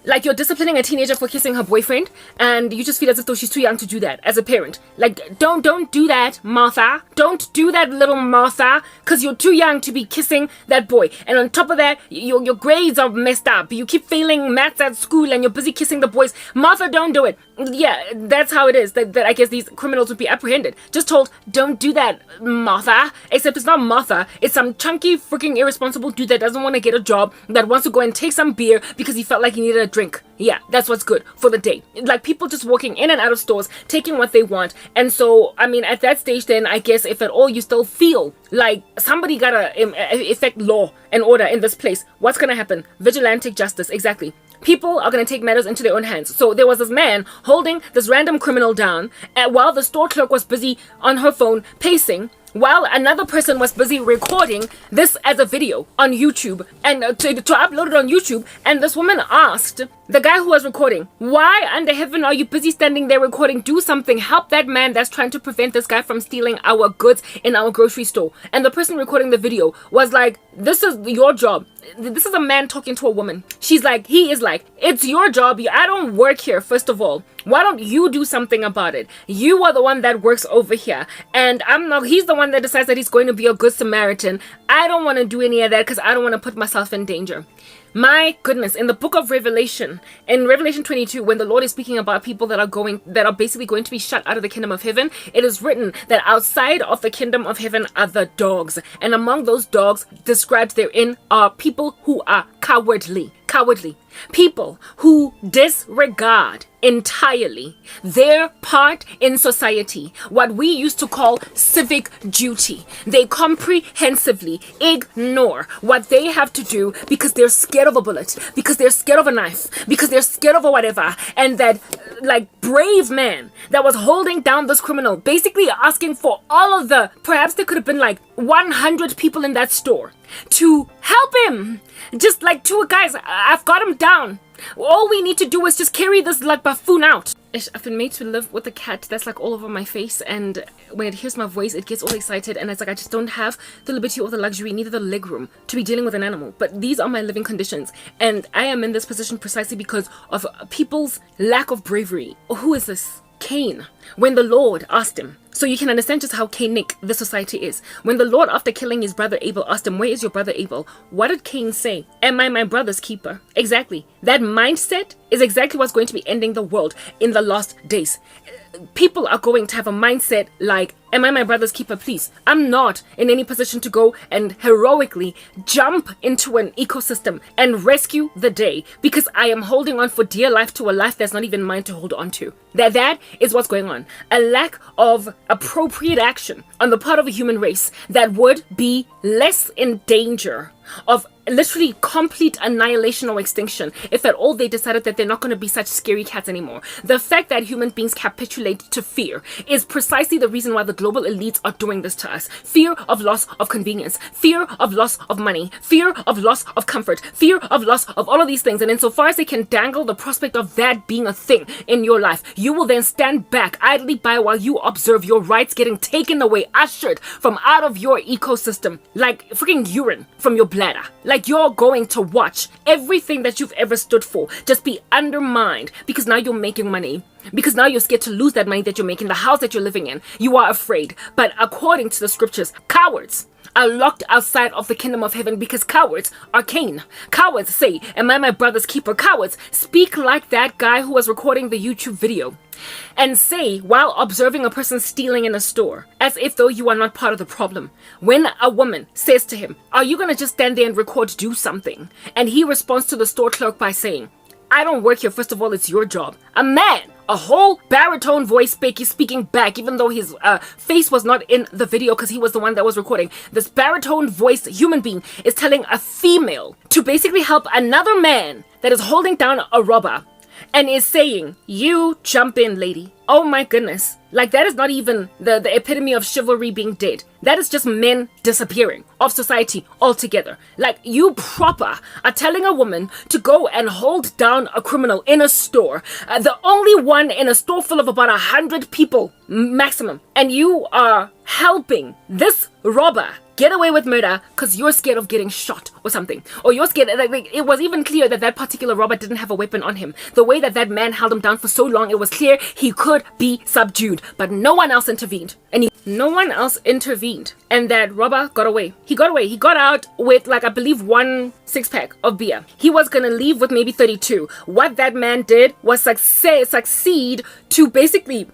Like you're disciplining a teenager for kissing her boyfriend, and you just feel as if though she's too young to do that as a parent. Like, don't do that, Martha. Don't do that, little Martha, because you're too young to be kissing that boy. And on top of that, your grades are messed up. You keep failing maths at school, and you're busy kissing the boys. Martha, don't do it. Yeah, that's how it is that I guess these criminals would be apprehended. Just told, don't do that, Martha. Except it's not Martha. It's some chunky, freaking irresponsible dude that doesn't want to get a job, that wants to go and take some beer because he felt like he needed a drink. Yeah, that's what's good for the day. Like people just walking in and out of stores, taking what they want. And so, I mean, at that stage then, I guess if at all you still feel like somebody gotta effect law and order in this place, what's gonna happen? Vigilante justice, exactly. people are going to take matters into their own hands. So there was this man holding this random criminal down while the store clerk was busy on her phone pacing, while another person was busy recording this as a video on YouTube and to upload it on YouTube. And this woman asked the guy who was recording, why under heaven are you busy standing there recording? Do something. Help that man that's trying to prevent this guy from stealing our goods in our grocery store. And the person recording the video was like, this is your job. This is a man talking to a woman. He is like, it's your job. I don't work here, first of all. Why don't you do something about it? You are the one that works over here. And he's the one that decides that he's going to be a good Samaritan. I don't want to do any of that because I don't want to put myself in danger. My goodness, in the book of Revelation, in Revelation 22, when the Lord is speaking about people that are basically going to be shut out of the kingdom of heaven, it is written that outside of the kingdom of heaven are the dogs. And among those dogs described therein are people who are cowardly. People who disregard entirely their part in society, what we used to call civic duty. They comprehensively ignore what they have to do because they're scared of a bullet, because they're scared of a knife, because they're scared of a whatever. And that brave man that was holding down this criminal, basically asking for all of perhaps there could have been 100 people in that store to help him. Just two guys, I've got him down. All we need to do is just carry this buffoon out. I've been made to live with a cat that's all over my face, and when it hears my voice it gets all excited, and it's I just don't have the liberty or the luxury, neither the leg room to be dealing with an animal. But these are my living conditions, and I am in this position precisely because of people's lack of bravery. Who is this? Cain, when the Lord asked him, so you can understand just how Cainic the society is. When the Lord, after killing his brother Abel, asked him, where is your brother Abel? What did Cain say? Am I my brother's keeper? Exactly. That mindset is exactly what's going to be ending the world in the last days. People are going to have a mindset like, am I my brother's keeper? Please. I'm not in any position to go and heroically jump into an ecosystem and rescue the day because I am holding on for dear life to a life that's not even mine to hold on to. That is what's going on. A lack of appropriate action on the part of a human race that would be less in danger of literally complete annihilation or extinction if at all they decided that they're not going to be such scary cats anymore. The fact that human beings capitulate to fear is precisely the reason why the global elites are doing this to us. Fear of loss of convenience, fear of loss of money, fear of loss of comfort, fear of loss of all of these things. And insofar as they can dangle the prospect of that being a thing in your life, you will then stand back idly by while you observe your rights getting taken away, ushered from out of your ecosystem like freaking urine from your bladder. You're going to watch everything that you've ever stood for just be undermined because now you're making money. Because now you're scared to lose that money that you're making, the house that you're living in. You are afraid. But according to the scriptures, cowards are locked outside of the kingdom of heaven because cowards are Cain. Cowards say, am I my brother's keeper? Cowards speak like that guy who was recording the YouTube video and say, while observing a person stealing in a store, as if though you are not part of the problem. When a woman says to him, are you going to just stand there and record, do something? And he responds to the store clerk by saying, I don't work here, first of all, it's your job. A man, a whole baritone voice speaking back, even though his face was not in the video because he was the one that was recording. This baritone voiced human being is telling a female to basically help another man that is holding down a robber and is saying, you jump in, lady. Oh my goodness. That is not even the epitome of chivalry being dead. That is just men disappearing off society altogether. You proper are telling a woman to go and hold down a criminal in a store. The only one in a store full of about 100 people maximum. And you are helping this robber get away with murder because you're scared of getting shot or something. Or you're scared. It was even clear that particular robber didn't have a weapon on him. The way that man held him down for so long, it was clear he could be subdued. But no one else intervened. No one else intervened. And that robber got away. He got away. He got out with, I believe, 1 6-pack of beer. He was going to leave with maybe 32. What that man did was succeed to basically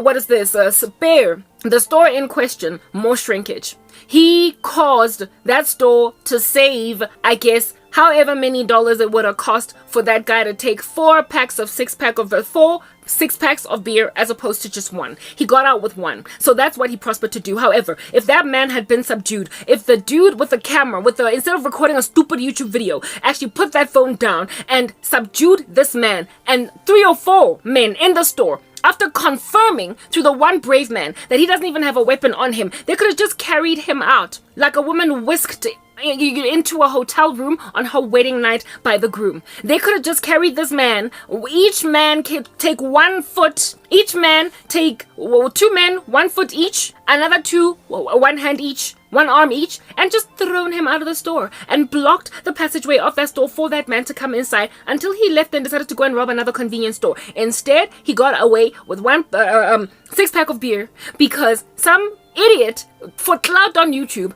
what is this? Spare the store in question more shrinkage. He caused that store to save, I guess, however many dollars it would have cost for that guy to take 4 packs of 6-pack of the 4 6-packs of beer as opposed to just one. He got out with one. So that's what he prospered to do. However, if that man had been subdued, if the dude with the camera, instead of recording a stupid YouTube video, actually put that phone down and subdued this man and 3 or 4 men in the store, after confirming to the one brave man that he doesn't even have a weapon on him, they could have just carried him out like a woman whisked into a hotel room on her wedding night by the groom. They could have just carried this man. Each man can take 1 foot. Each man take 2 men, 1 foot each. Another 2, 1 hand each. 1 arm each, and just thrown him out of the store and blocked the passageway of that store for that man to come inside until he left and decided to go and rob another convenience store. Instead, he got away with 1 6-pack of beer because some idiot, for clout on YouTube,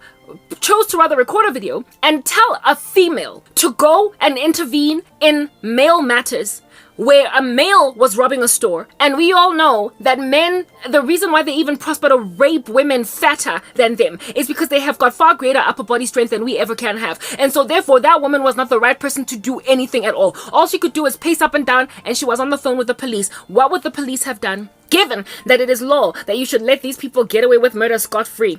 chose to rather record a video and tell a female to go and intervene in male matters where a male was robbing a store. And we all know that men, the reason why they even prosper to rape women fatter than them is because they have got far greater upper body strength than we ever can have. And so therefore that woman was not the right person to do anything at all. All she could do is pace up and down, and she was on the phone with the police. What would the police have done? Given that it is law that you should let these people get away with murder scot-free.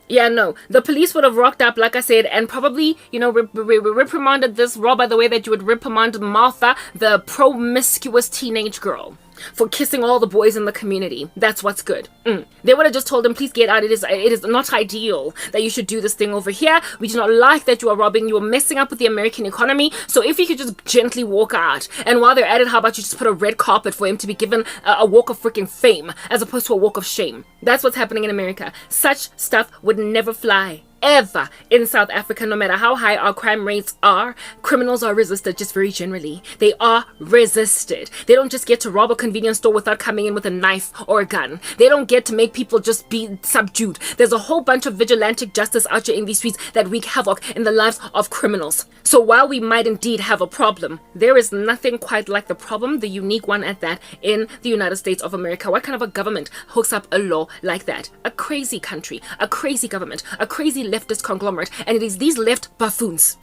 Yeah, no. The police would have rocked up, like I said, and probably, reprimanded this robber the way that you would reprimand Martha, the promiscuous teenage girl, for kissing all the boys in the community. That's what's good. They would have just told him, please get out. It is not ideal that you should do this thing over here. We do not like that you are robbing. You are messing up with the American economy. So if you could just gently walk out. And while they're at it, how about you just put a red carpet for him to be given a walk of freaking fame as opposed to a walk of shame. That's what's happening in America. Such stuff would never fly. Ever in South Africa, no matter how high our crime rates are, criminals are resisted just very generally. They are resisted. They don't just get to rob a convenience store without coming in with a knife or a gun. They don't get to make people just be subdued. There's a whole bunch of vigilante justice out here in these streets that wreak havoc in the lives of criminals. So while we might indeed have a problem, there is nothing quite like the problem, the unique one at that, in the United States of America. What kind of a government hooks up a law like that? A crazy country, a crazy government, a crazy leftist conglomerate, and it is these left buffoons.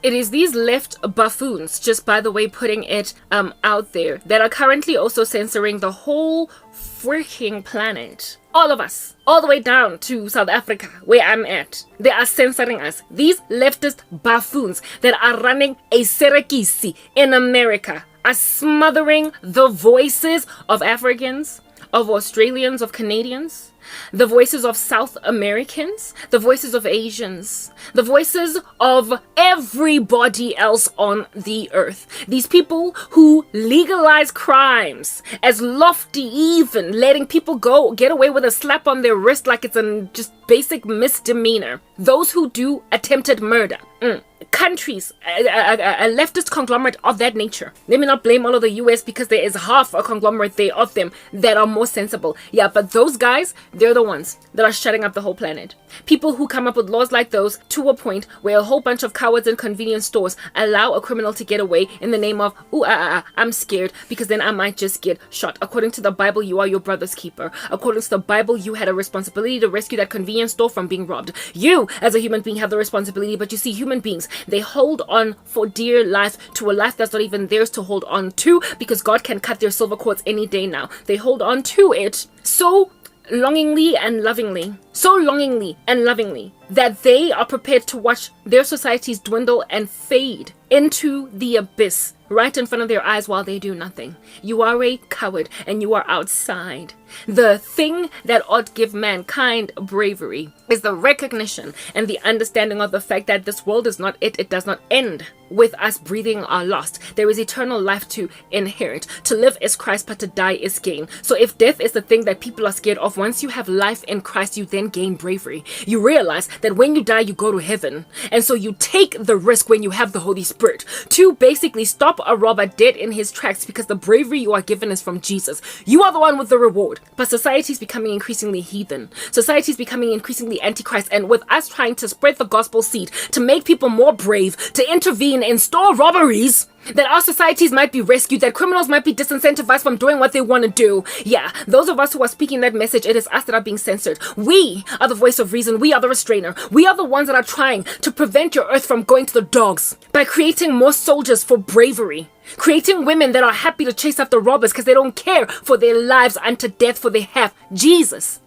It is these left buffoons, just by the way putting it out there, that are currently also censoring the whole freaking planet. All of us, all the way down to South Africa, where I'm at. They are censoring us. These leftist buffoons that are running a Serekisi in America are smothering the voices of Africans, of Australians, of Canadians, the voices of South Americans, the voices of Asians, the voices of everybody else on the earth. These people who legalize crimes as lofty, even letting people get away with a slap on their wrist like it's a just basic misdemeanor. Those who do attempted murder. Countries, a leftist conglomerate of that nature. Let me not blame all of the US because there is half a conglomerate there of them that are more sensible. Yeah, but those guys, they're the ones that are shutting up the whole planet. People who come up with laws like those to a point where a whole bunch of cowards in convenience stores allow a criminal to get away in the name of, I'm scared because then I might just get shot. According to the Bible, you are your brother's keeper. According to the Bible, you had a responsibility to rescue that convenience store from being robbed. You, as a human being, have the responsibility, but you see, human beings, they hold on for dear life to a life that's not even theirs to hold on to, because God can cut their silver cords any day now. They hold on to it so longingly and lovingly, that they are prepared to watch their societies dwindle and fade into the abyss right in front of their eyes while they do nothing. You are a coward and you are outside. The thing that ought to give mankind bravery is the recognition and the understanding of the fact that this world is not it. It does not end with us breathing our last. There is eternal life to inherit. To live is Christ, but to die is gain. So if death is the thing that people are scared of, once you have life in Christ, you then gain bravery. You realize that when you die, you go to heaven. And so you take the risk when you have the Holy Spirit to basically stop a robber dead in his tracks, because the bravery you are given is from Jesus. You are the one with the reward. But society is becoming increasingly heathen. Society is becoming increasingly antichrist. And with us trying to spread the gospel seed, to make people more brave, to intervene in store robberies, That our societies might be rescued, that criminals might be disincentivized from doing what they want to do. Yeah, those of us who are speaking that message, it is us that are being censored. We are the voice of reason. We are the restrainer. We are the ones that are trying to prevent your earth from going to the dogs by creating more soldiers for bravery. Creating women that are happy to chase after robbers because they don't care for their lives unto death, for they have Jesus,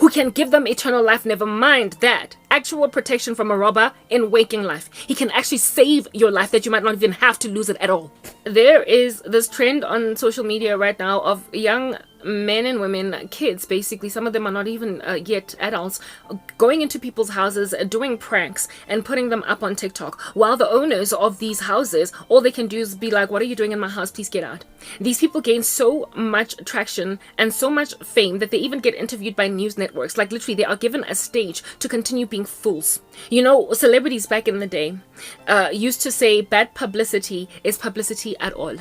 who can give them eternal life. Never mind that. Actual protection from a robber in waking life. He can actually save your life that you might not even have to lose it at all. There is this trend on social media right now of young men and women, kids basically, some of them are not even yet adults, going into people's houses, doing pranks and putting them up on TikTok, while the owners of these houses, all they can do is be like, what are you doing in my house? Please get out. These people gain so much traction and so much fame that they even get interviewed by news networks. Like literally they are given a stage to continue being fools. You know, celebrities back in the day used to say bad publicity is publicity at all.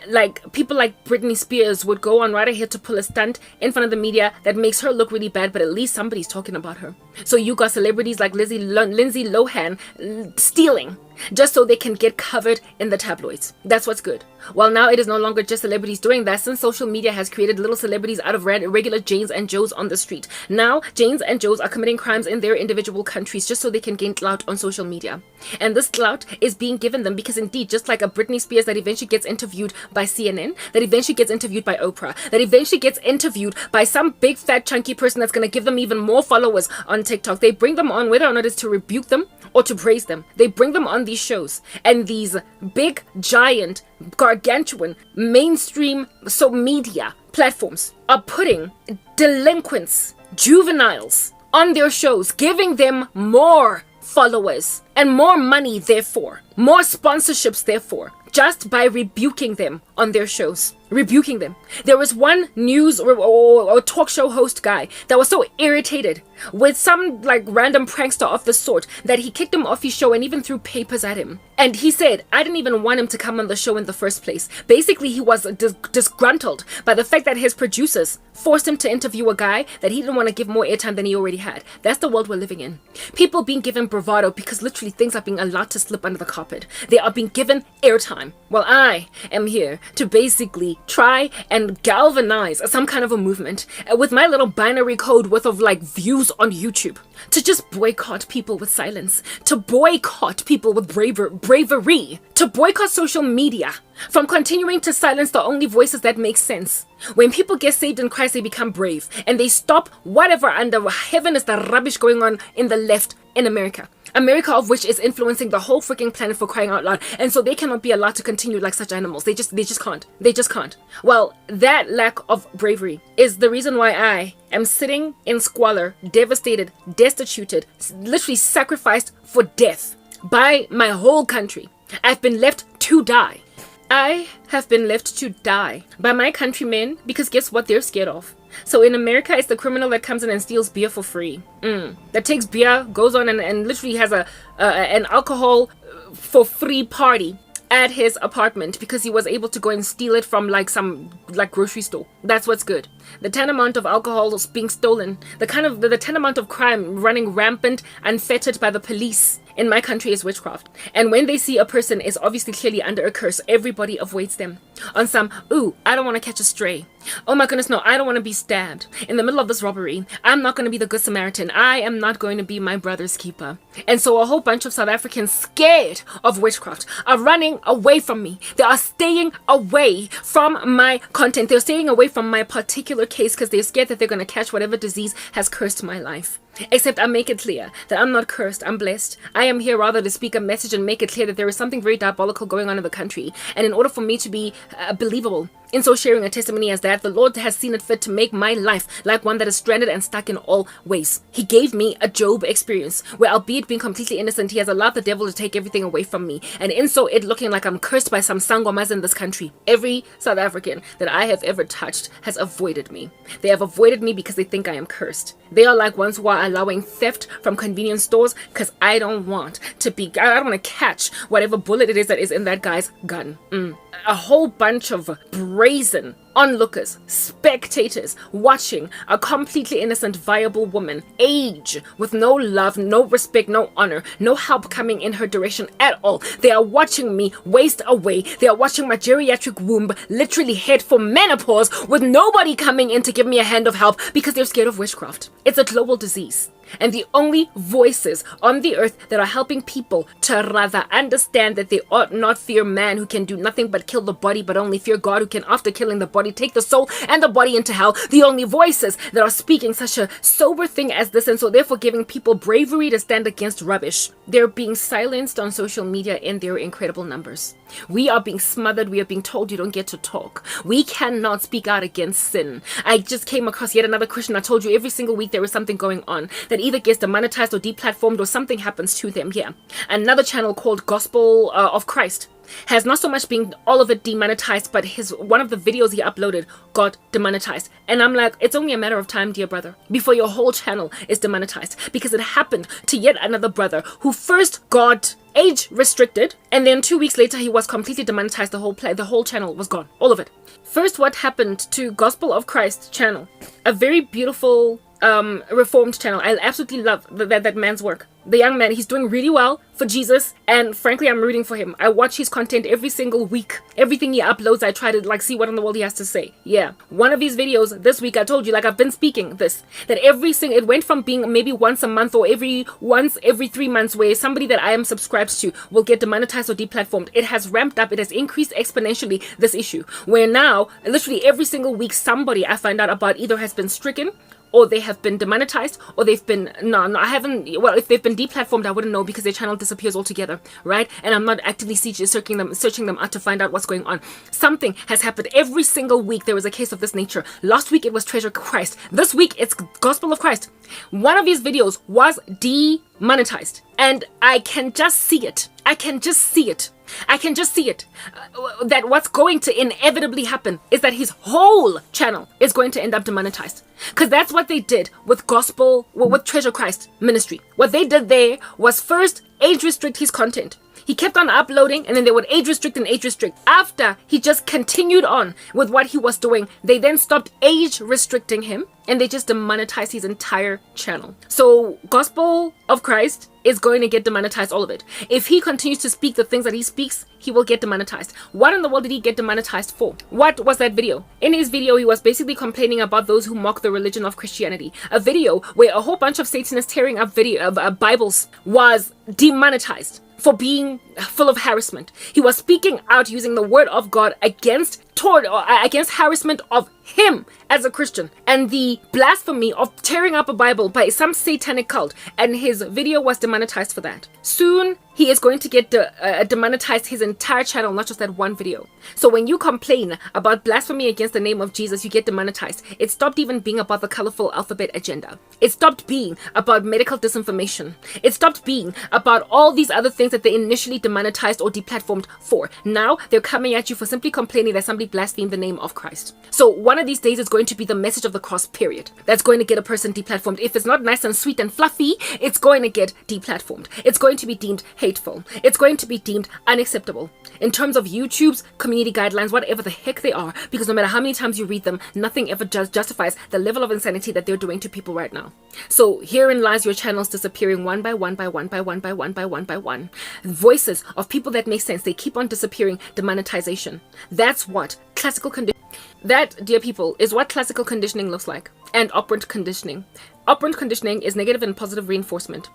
Like people like Britney Spears would go on right ahead to pull a stunt in front of the media that makes her look really bad, but at least somebody's talking about her. So you got celebrities like Lindsay Lohan stealing just so they can get covered in the tabloids. That's what's good. Well, now it is no longer just celebrities doing that, since social media has created little celebrities out of regular Janes and Joes on the street. Now Janes and Joes are committing crimes in their individual countries just so they can gain clout on social media. And this clout is being given them because indeed, just like a Britney Spears that eventually gets interviewed by CNN, that eventually gets interviewed by Oprah, that eventually gets interviewed by some big fat chunky person that's going to give them even more followers on TikTok. They bring them on whether or not it's to rebuke them or to praise them. They bring them on these shows, and these big, giant, gargantuan, mainstream media platforms are putting delinquents, juveniles on their shows, giving them more followers and more money, therefore, more sponsorships, therefore, just by rebuking them on their shows. Rebuking them. There was one news or talk show host guy that was so irritated with some like random prankster of the sort that he kicked him off his show and even threw papers at him. And he said, I didn't even want him to come on the show in the first place. Basically, he was disgruntled by the fact that his producers forced him to interview a guy that he didn't want to give more airtime than he already had. That's the world we're living in. People being given bravado because literally things are being allowed to slip under the carpet. They are being given airtime. Well, I am here to basically try and galvanize some kind of a movement with my little binary code worth of like views on YouTube to just boycott people with silence, to boycott people with bravery, to boycott social media from continuing to silence the only voices that make sense. When people get saved in Christ, they become brave and they stop whatever under heaven is the rubbish going on in the left in America. America, of which is influencing the whole freaking planet, for crying out loud, and so they cannot be allowed to continue like such animals. They just can't. Well, that lack of bravery is the reason why I am sitting in squalor, devastated, destituted, literally sacrificed for death by my whole country. I've been left to die. I have been left to die by my countrymen because guess what they're scared of? So in America, it's the criminal that comes in and steals beer for free. That takes beer, goes on and literally has an alcohol for free party at his apartment because he was able to go and steal it from like some grocery store. That's what's good. The tantamount of alcohol is being stolen, the tantamount of crime running rampant, unfettered by the police in my country is witchcraft. And when they see a person is obviously clearly under a curse, everybody avoids them. On some, ooh, I don't want to catch a stray. Oh my goodness, no, I don't want to be stabbed in the middle of this robbery. I'm not going to be the good Samaritan. I am not going to be my brother's keeper. And so a whole bunch of South Africans scared of witchcraft are running away from me. They are staying away from my content. They're staying away from my particular case because they're scared that they're going to catch whatever disease has cursed my life. Except I make it clear that I'm not cursed, I'm blessed. I am here rather to speak a message and make it clear that there is something very diabolical going on in the country. And in order for me to be believable in so sharing a testimony as that, the Lord has seen it fit to make my life like one that is stranded and stuck in all ways. He gave me a Job experience where, albeit being completely innocent, he has allowed the devil to take everything away from me. And in so it looking like I'm cursed by some sangomas in this country. Every South African that I have ever touched has avoided me. They have avoided me because they think I am cursed. They are like ones who are allowing theft from convenience stores because I don't want to catch whatever bullet it is that is in that guy's gun. A whole bunch of brazen onlookers, spectators, watching a completely innocent, viable woman age with no love, no respect, no honor, no help coming in her direction at all. They are watching me waste away. They are watching my geriatric womb literally head for menopause with nobody coming in to give me a hand of help because they're scared of witchcraft. It's a global disease. And the only voices on the earth that are helping people to rather understand that they ought not fear man who can do nothing but kill the body, but only fear God who can, after killing the body, take the soul and the body into hell. The only voices that are speaking such a sober thing as this, and so therefore giving people bravery to stand against rubbish, they're being silenced on social media in their incredible numbers. We are being smothered. We are being told you don't get to talk. We cannot speak out against sin. I just came across yet another Christian. I told you every single week there is something going on that either gets demonetized or deplatformed or something happens to them here. Another channel called Gospel of Christ has not so much been all of it demonetized, but one of the videos he uploaded got demonetized. And I'm like, it's only a matter of time, dear brother, before your whole channel is demonetized, because it happened to yet another brother who first got age restricted, and then 2 weeks later he was completely demonetized. The whole channel was gone, all of it. First, what happened to Gospel of Christ channel, a very beautiful reformed channel. I absolutely love that man's work. The young man, he's doing really well for Jesus, and frankly I'm rooting for him. I watch his content every single week. Everything he uploads, I try to see what in the world he has to say. Yeah, one of his videos this week, I told you, I've been speaking this, that it went from being maybe once a month or every 3 months, where somebody that I am subscribed to will get demonetized or deplatformed. It has ramped up. It has increased exponentially, this issue, where now literally every single week somebody I find out about either has been stricken, or they have been demonetized, or they've been, if they've been deplatformed, I wouldn't know because their channel disappears altogether, right? And I'm not actively searching them out to find out what's going on. Something has happened every single week. There is a case of this nature. Last week it was Treasure Christ. This week it's Gospel of Christ. One of his videos was demonetized, and I can just see it. That what's going to inevitably happen is that his whole channel is going to end up demonetized. Because that's what they did with with Treasure Christ Ministry. What they did there was first age restrict his content. He kept on uploading, and then they would age restrict and age restrict. After he just continued on with what he was doing, they then stopped age restricting him, and they just demonetized his entire channel. So Gospel of Christ is going to get demonetized, all of it. If he continues to speak the things that he speaks, he will get demonetized. What in the world did he get demonetized for? What was that video? In his video, he was basically complaining about those who mock the religion of Christianity. A video where a whole bunch of Satanists tearing up Bibles was demonetized for being full of harassment. He was speaking out using the word of God against harassment of him as a Christian, and the blasphemy of tearing up a Bible by some satanic cult, and his video was demonetized for that. Soon he is going to get demonetized his entire channel, not just that one video. So when you complain about blasphemy against the name of Jesus, you get demonetized. It stopped even being about the colorful alphabet agenda. It stopped being about medical disinformation. It stopped being about all these other things that they initially demonetized or deplatformed for. Now they're coming at you for simply complaining that somebody blasphemed the name of Christ. So one of these days is going to be the message of the cross, period. That's going to get a person deplatformed. If it's not nice and sweet and fluffy, it's going to get deplatformed. It's going to be deemed hateful. It's going to be deemed unacceptable in terms of YouTube's community guidelines, whatever the heck they are, because no matter how many times you read them, nothing ever justifies the level of insanity that they're doing to people right now. So herein lies your channels disappearing one by one by one by one by one by one by one. Voices of people that make sense, they keep on disappearing. Demonetization. That's what classical conditioning. That, dear people, is what classical conditioning looks like, and operant conditioning. Operant conditioning is negative and positive reinforcement,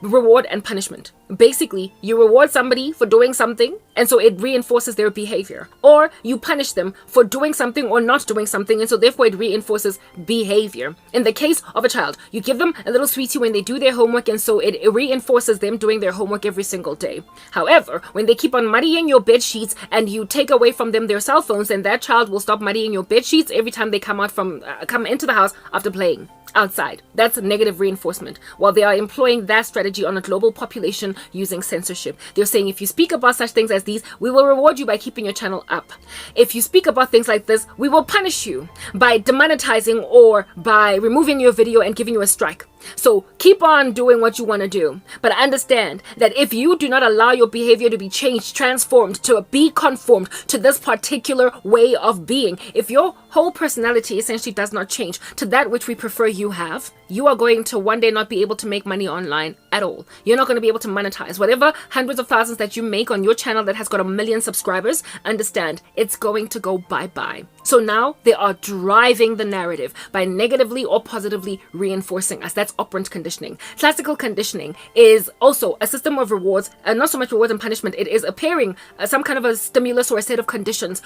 reward and punishment. Basically, you reward somebody for doing something, and so it reinforces their behavior. Or you punish them for doing something or not doing something, and so therefore it reinforces behavior. In the case of a child, you give them a little sweetie when they do their homework, and so it reinforces them doing their homework every single day. However, when they keep on muddying your bed sheets and you take away from them their cell phones, then that child will stop muddying your bed sheets every time they come into the house after playing outside. That's negative reinforcement. While they are employing that strategy on a global population using censorship, they're saying if you speak about such things as these, we will reward you by keeping your channel up. If you speak about things like this, we will punish you by demonetizing or by removing your video and giving you a strike. So keep on doing what you want to do. But understand that if you do not allow your behavior to be changed, transformed, to be conformed to this particular way of being, if your whole personality essentially does not change to that which we prefer you have, you are going to one day not be able to make money online at all. You're not going to be able to monetize. Whatever hundreds of thousands that you make on your channel that has got 1 million subscribers, understand it's going to go bye-bye. So now they are driving the narrative by negatively or positively reinforcing us. That's operant conditioning. Classical conditioning is also a system of rewards, and not so much rewards and punishment. It is pairing some kind of a stimulus or a set of conditions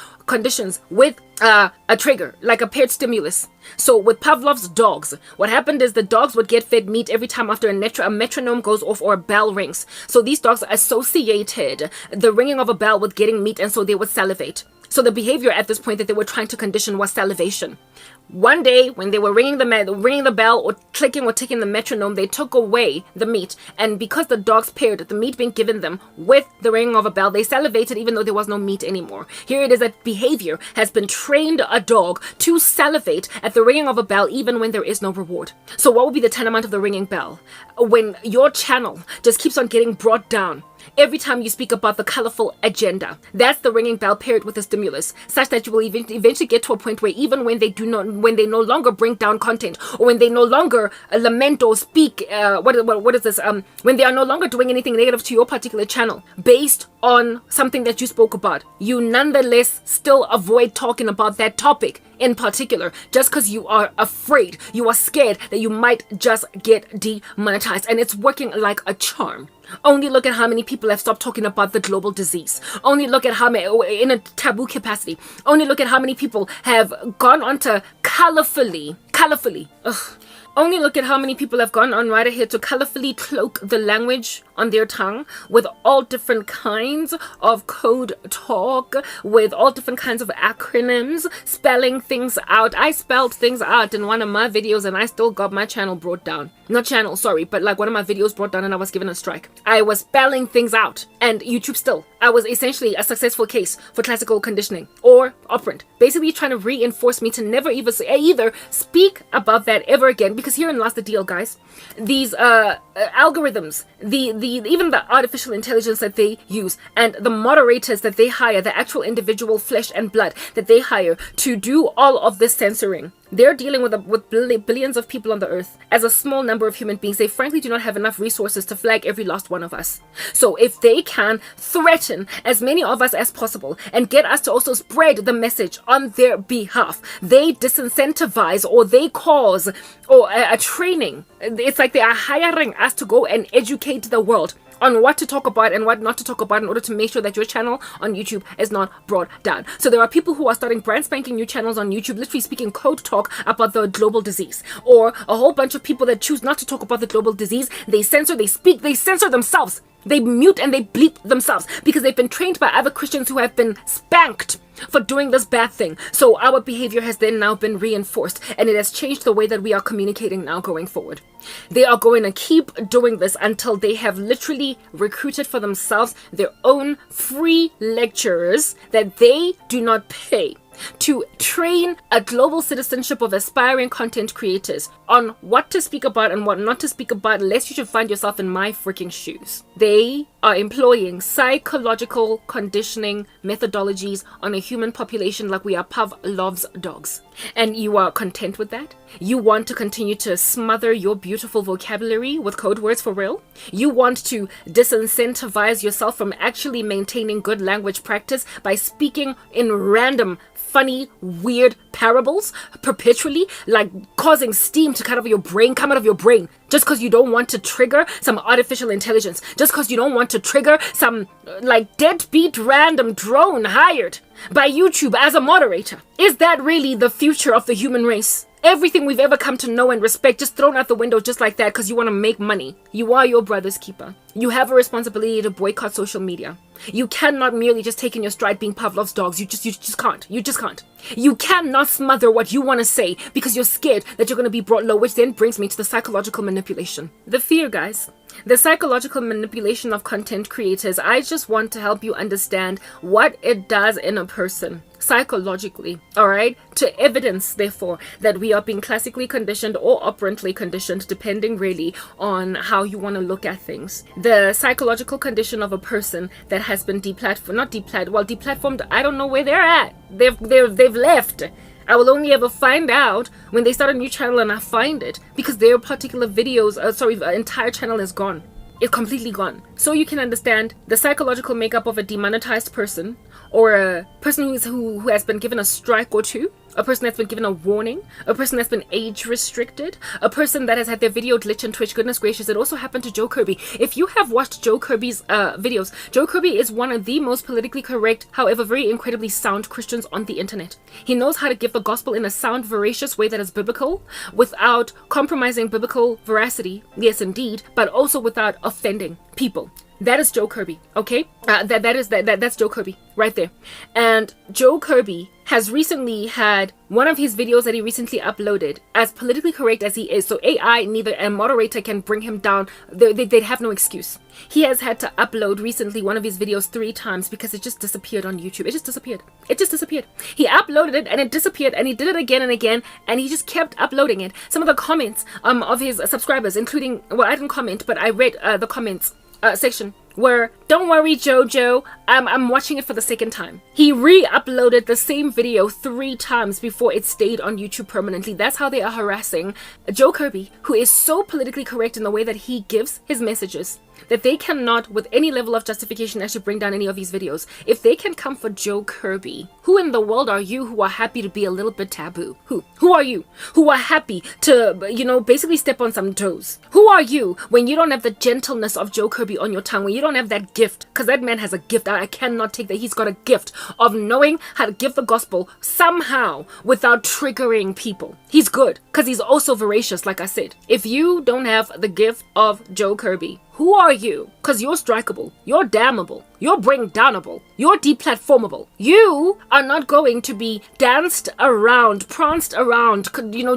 with a trigger, like a paired stimulus. So with Pavlov's dogs, what happened is the dogs would get fed meat every time after a metronome goes off or a bell rings. So these dogs associated the ringing of a bell with getting meat, and so they would salivate. So the behavior at this point that they were trying to condition was salivation. One day, when they were ringing the bell or clicking or ticking the metronome, they took away the meat. And because the dogs paired the meat being given them with the ringing of a bell, they salivated even though there was no meat anymore. Here it is that behavior has been trained a dog to salivate at the ringing of a bell even when there is no reward. So what would be the tantamount of the ringing bell? When your channel just keeps on getting brought down every time you speak about the colorful agenda, that's the ringing bell paired with a stimulus, such that you will eventually get to a point where even when they no longer bring down content, or when they no longer lament or speak, when they are no longer doing anything negative to your particular channel based on something that you spoke about, you nonetheless still avoid talking about that topic in particular, just because you are afraid, you are scared that you might just get demonetized, and it's working like a charm. Only look at how many people have stopped talking about the global disease. Only look at how many, in a taboo capacity, only look at how many people have gone on to colorfully, only look at how many people have gone on right ahead to colorfully cloak the language on their tongue with all different kinds of code talk, with all different kinds of acronyms, spelling things out. I spelled things out in one of my videos and I still got my channel brought down. Not channel, sorry, but like one of my videos brought down and I was given a strike. I was spelling things out, and YouTube still. I was essentially a successful case for classical conditioning or operant, basically trying to reinforce me to never either speak about that ever again. Because herein lies the deal, guys. These algorithms, even the artificial intelligence that they use, and the moderators that they hire, the actual individual flesh and blood that they hire to do all of this censoring, they're dealing with billions of people on the earth. As a small number of human beings, they frankly do not have enough resources to flag every last one of us. So if they can threaten as many of us as possible and get us to also spread the message on their behalf, they disincentivize or they cause a training. It's like they are hiring us to go and educate the world on what to talk about and what not to talk about in order to make sure that your channel on YouTube is not brought down. So there are people who are starting brand spanking new channels on YouTube, literally speaking code talk about the global disease, or a whole bunch of people that choose not to talk about the global disease. They censor, they speak, they censor themselves. They mute and they bleep themselves because they've been trained by other Christians who have been spanked for doing this bad thing. So our behavior has then now been reinforced, and it has changed the way that we are communicating now going forward. They are going to keep doing this until they have literally recruited for themselves their own free lecturers that they do not pay to train a global citizenship of aspiring content creators on what to speak about and what not to speak about, lest you should find yourself in my freaking shoes. They are employing psychological conditioning methodologies on a human population like we are Pavlov's dogs. And you are content with that? You want to continue to smother your beautiful vocabulary with code words for real? You want to disincentivize yourself from actually maintaining good language practice by speaking in random, funny, weird parables perpetually, like causing steam to come out of your brain, just because you don't want to trigger some artificial intelligence, just because you don't want to trigger some like deadbeat random drone hired by YouTube as a moderator. Is that really the future of the human race? Everything we've ever come to know and respect just thrown out the window just like that because you want to make money. You are your brother's keeper. You have a responsibility to boycott social media. You cannot merely just take in your stride being Pavlov's dogs. You just can't. You just can't. You cannot smother what you want to say because you're scared that you're going to be brought low, which then brings me to the psychological manipulation. The fear, guys. The psychological manipulation of content creators. I just want to help you understand what it does in a person psychologically, all right, to evidence therefore that we are being classically conditioned or operantly conditioned, depending really on how you want to look at things. The psychological condition of a person that has been deplatformed. I don't know where they're at. They've left. I will only ever find out when they start a new channel and I find it, because their particular videos, entire channel is gone. It's completely gone. So you can understand the psychological makeup of a demonetized person, or a person who has been given a strike or two, a person that's been given a warning, a person that's been age restricted, a person that has had their video glitch on Twitch. Goodness gracious, it also happened to Joe Kirby. If you have watched Joe Kirby's videos, Joe Kirby is one of the most politically correct, however very incredibly sound Christians on the internet. He knows how to give the gospel in a sound, veracious way that is biblical, without compromising biblical veracity, yes indeed, but also without offending people. That is Joe Kirby, okay? That's Joe Kirby right there. And Joe Kirby has recently had one of his videos that he recently uploaded, as politically correct as he is, so AI, neither a moderator can bring him down. They'd have no excuse. He has had to upload recently one of his videos 3 times because it just disappeared on YouTube. It just disappeared. He uploaded it and it disappeared, and he did it again and again, and he just kept uploading it. Some of the comments of his subscribers, including, well, I didn't comment, but I read the comments section, were, "Don't worry, Jojo, I'm watching it for the second time." He re-uploaded the same video 3 times before it stayed on YouTube permanently. That's how they are harassing Joe Kirby, who is so politically correct in the way that he gives his messages, that they cannot, with any level of justification, actually bring down any of these videos. If they can come for Joe Kirby, who in the world are you who are happy to be a little bit taboo? Who are you who are happy to, basically step on some toes? Who are you when you don't have the gentleness of Joe Kirby on your tongue, when you don't have that gift? Because that man has a gift. I cannot take that. He's got a gift of knowing how to give the gospel somehow without triggering people. He's good because he's also veracious, like I said. If you don't have the gift of Joe Kirby, who are you? Because you're strikeable, you're damnable, you're bring downable, you're deplatformable. You are not going to be danced around, pranced around,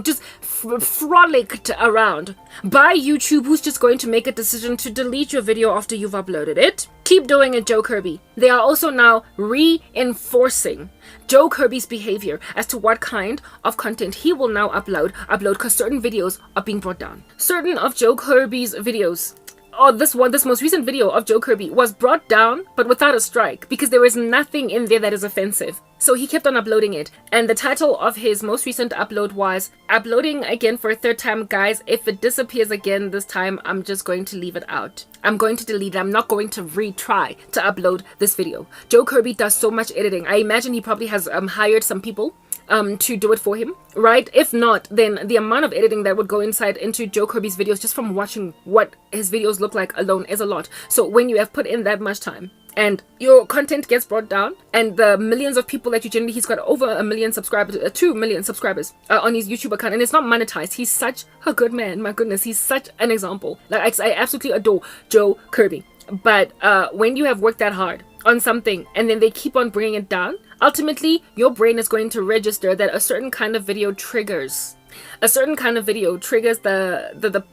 just frolicked around by YouTube, who's just going to make a decision to delete your video after you've uploaded it. Keep doing it, Joe Kirby. They are also now reinforcing Joe Kirby's behavior as to what kind of content he will now upload because certain videos are being brought down. Certain of Joe Kirby's videos, this most recent video of Joe Kirby, was brought down, but without a strike, because there is nothing in there that is offensive. So he kept on uploading it. And the title of his most recent upload was, "Uploading again for a 3rd time, guys. If it disappears again this time, I'm just going to leave it out. I'm going to delete it. I'm not going to retry to upload this video." Joe Kirby does so much editing. I imagine he probably has hired some people to do it for him, right? If not, then the amount of editing that would go into Joe Kirby's videos just from watching what his videos look like alone is a lot. So when you have put in that much time and your content gets brought down, and the millions of people that you generally, he's got over 1 million subscribers, 2 million subscribers on his YouTube account, and it's not monetized. He's such a good man. My goodness, he's such an example. Like, I absolutely adore Joe Kirby. But when you have worked that hard on something and then they keep on bringing it down, ultimately your brain is going to register that a certain kind of video triggers the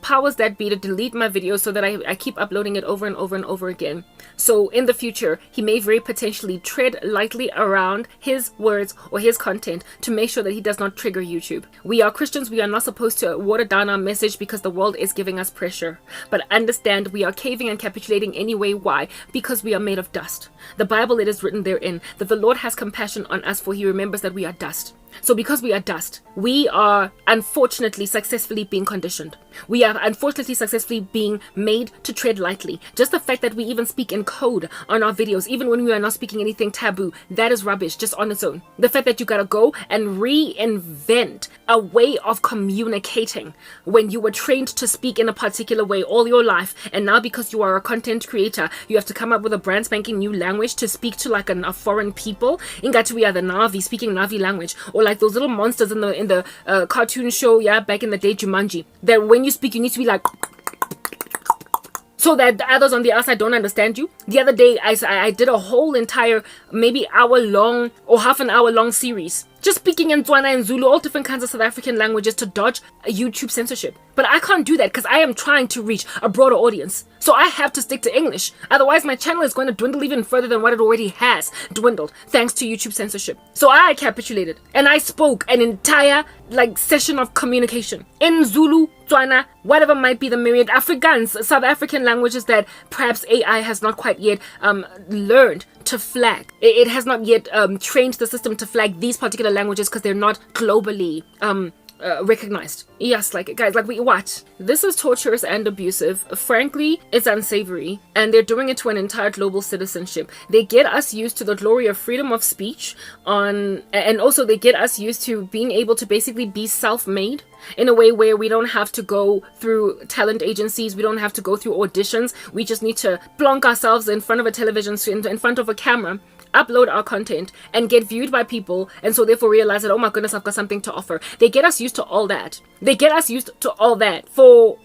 powers that be to delete my video, so that I keep uploading it over and over and over again. So in the future, he may very potentially tread lightly around his words or his content to make sure that he does not trigger YouTube. We are Christians. We are not supposed to water down our message because the world is giving us pressure. But understand, we are caving and capitulating anyway. Why? Because we are made of dust. The Bible, it is written therein that the Lord has compassion on us, for he remembers that we are dust. So because we are dust, we are unfortunately successfully being conditioned. We are unfortunately successfully being made to tread lightly. Just the fact that we even speak in code on our videos, even when we are not speaking anything taboo, that is rubbish just on its own. The fact that you gotta go and reinvent a way of communicating when you were trained to speak in a particular way all your life, and now because you are a content creator, you have to come up with a brand spanking new language to speak to like a foreign people. Ingati, we are the Navi, speaking Navi language, or like those little monsters in the cartoon show, back in the day, Jumanji, that when you speak you need to be like, so that the others on the outside don't understand you. The other day I did a whole entire maybe hour long or half an hour long series just speaking in Tswana and Zulu, all different kinds of South African languages to dodge YouTube censorship. But I can't do that because I am trying to reach a broader audience. So I have to stick to English. Otherwise, my channel is going to dwindle even further than what it already has dwindled, thanks to YouTube censorship. So I capitulated and I spoke an entire session of communication in Zulu, Tswana, whatever might be the myriad Afrikaans, South African languages that perhaps AI has not quite yet learned to flag. It has not yet trained the system to flag these particular languages because they're not globally recognized. Yes, guys, what? This is torturous and abusive. Frankly, it's unsavory, and they're doing it to an entire global citizenship. They get us used to the glory of freedom of speech and also they get us used to being able to basically be self-made in a way where we don't have to go through talent agencies, we don't have to go through auditions, we just need to plonk ourselves in front of a television screen, in front of a camera, upload our content and get viewed by people, and so therefore realize that, oh my goodness, I've got something to offer. They get us used to all that. They get us used to all that for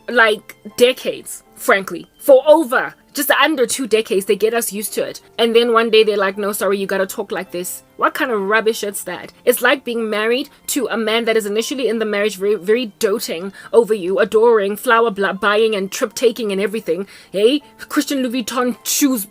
decades, frankly. For over just under 2 decades, they get us used to it. And then one day they're like, no, sorry, you gotta talk like this. What kind of rubbish is that? It's like being married to a man that is initially in the marriage very, very doting over you, adoring, flower buying and trip taking and everything. Hey, Christian Louis Vuitton shoes,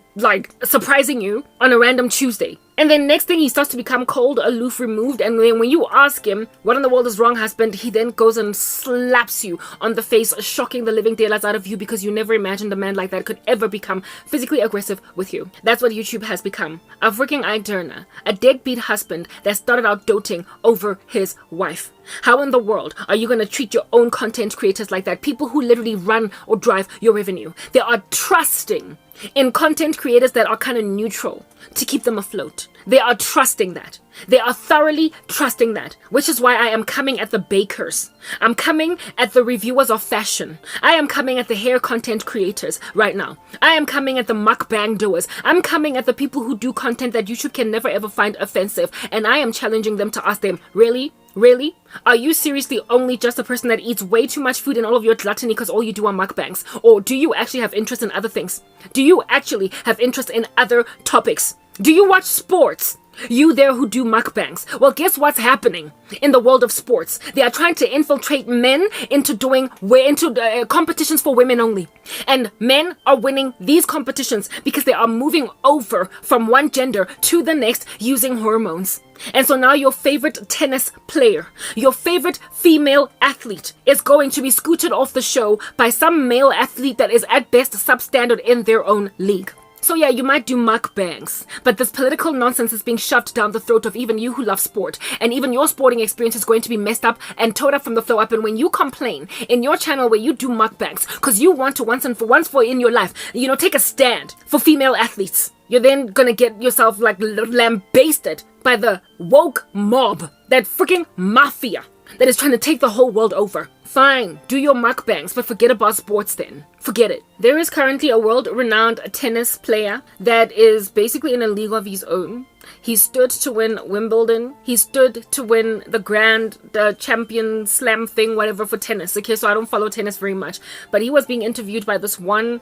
surprising you on a random Tuesday. And then next thing he starts to become cold, aloof, removed. And then when you ask him, what in the world is wrong, husband? He then goes and slaps you on the face, shocking the living daylights out of you because you never imagined a man like that could ever become physically aggressive with you. That's what YouTube has become. A freaking Turner, a deadbeat husband that started out doting over his wife. How in the world are you going to treat your own content creators like that? People who literally run or drive your revenue. They are trusting in content creators that are kind of neutral to keep them afloat. They are trusting that. They are thoroughly trusting that, which is why I am coming at the bakers. I'm coming at the reviewers of fashion. I am coming at the hair content creators right now. I am coming at the mukbang doers. I'm coming at the people who do content that YouTube can never ever find offensive. And I am challenging them to ask them, really? Really? Are you seriously only just a person that eats way too much food in all of your gluttony because all you do are mukbangs? Or do you actually have interest in other things? Do you actually have interest in other topics? Do you watch sports? You there who do mukbangs. Well, guess what's happening in the world of sports? They are trying to infiltrate men into competitions for women only. And men are winning these competitions because they are moving over from one gender to the next using hormones. And so now your favorite tennis player, your favorite female athlete is going to be scooted off the show by some male athlete that is at best substandard in their own league. So yeah, you might do mukbangs, but this political nonsense is being shoved down the throat of even you who love sport. And even your sporting experience is going to be messed up and towed up from the flow up. And when you complain in your channel where you do mukbangs, because you want to once for in your life, take a stand for female athletes, you're then gonna get yourself lambasted by the woke mob, that freaking mafia that is trying to take the whole world over. Fine, do your mukbangs, but forget about sports then. Forget it. There is currently a world-renowned tennis player that is basically in a league of his own. He stood to win Wimbledon. He stood to win the champion slam thing, whatever, for tennis. Okay, so I don't follow tennis very much. But he was being interviewed by this one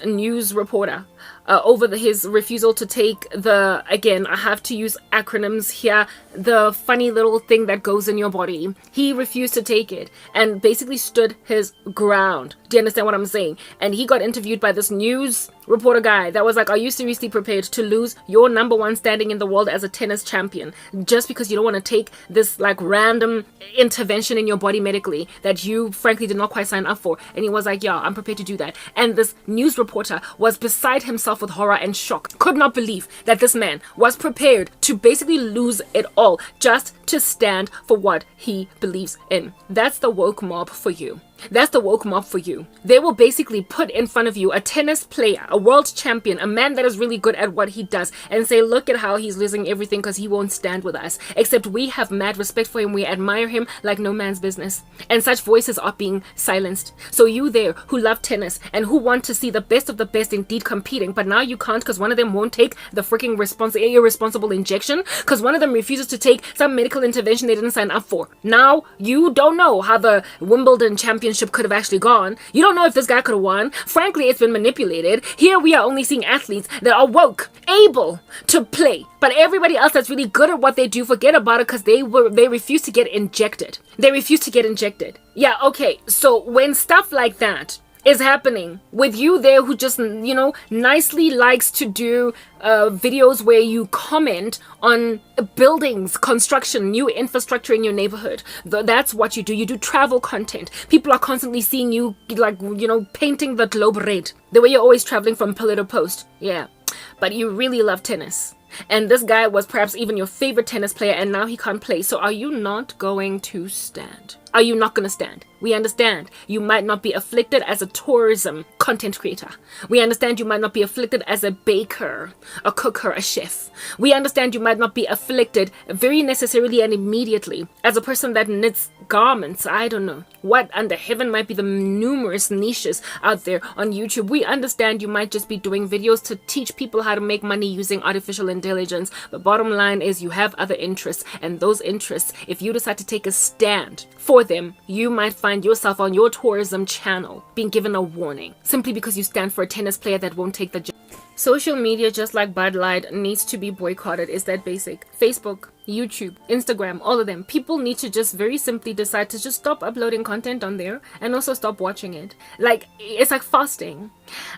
news reporter over his refusal to take again, I have to use acronyms here, the funny little thing that goes in your body. He refused to take it and basically stood his ground. Do you understand what I'm saying? And he got interviewed by this news reporter guy that was like, are you seriously prepared to lose your number one standing in the world as a tennis champion just because you don't want to take this random intervention in your body medically that you frankly did not quite sign up for? And he was like, yeah, I'm prepared to do that. And this news reporter was beside himself with horror and shock. Could not believe that this man was prepared to basically lose it all just to stand for what he believes in. That's the woke mob for you. That's the woke mob for you. They will basically put in front of you a tennis player, a world champion, a man that is really good at what he does, and say, look at how he's losing everything because he won't stand with us. Except we have mad respect for him. We admire him like no man's business. And such voices are being silenced. So you there who love tennis and who want to see the best of the best indeed competing, but now you can't because one of them won't take the freaking irresponsible injection, because one of them refuses to take some medical intervention they didn't sign up for. Now you don't know how the Wimbledon champion championship could have actually gone. You don't know if this guy could have won. Frankly, it's been manipulated. Here we are only seeing athletes that are woke, able to play. But everybody else that's really good at what they do, forget about it, because they refuse to get injected. They refuse to get injected. Yeah, okay. So when stuff like that is happening with you there, who just, nicely likes to do videos where you comment on buildings, construction, new infrastructure in your neighborhood. That's what you do. You do travel content. People are constantly seeing you, painting the globe red, the way you're always traveling from pillar to post. Yeah, but you really love tennis. And this guy was perhaps even your favorite tennis player, and now he can't play. So are you not going to stand? Are you not going to stand? We understand you might not be afflicted as a tourism content creator. We understand you might not be afflicted as a baker, a cooker, a chef. We understand you might not be afflicted very necessarily and immediately as a person that knits garments. I don't know what under heaven might be the numerous niches out there on YouTube. We understand you might just be doing videos to teach people how to make money using artificial intelligence. The bottom line is you have other interests, and those interests, if you decide to take a stand for them, you might find yourself on your tourism channel being given a warning simply because you stand for a tennis player that won't take the job. Social media, just like Bud Light, needs to be boycotted. Is that basic? Facebook, YouTube, Instagram, all of them. People need to just very simply decide to just stop uploading content on there and also stop watching it. It's like fasting.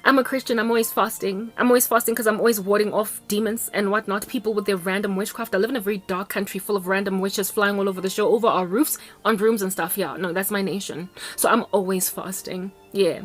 I'm a Christian. I'm always fasting. I'm always fasting because I'm always warding off demons and whatnot. People with their random witchcraft. I live in a very dark country full of random witches flying all over the show, over our roofs, on brooms and stuff. Yeah, no, that's my nation. So I'm always fasting. Yeah.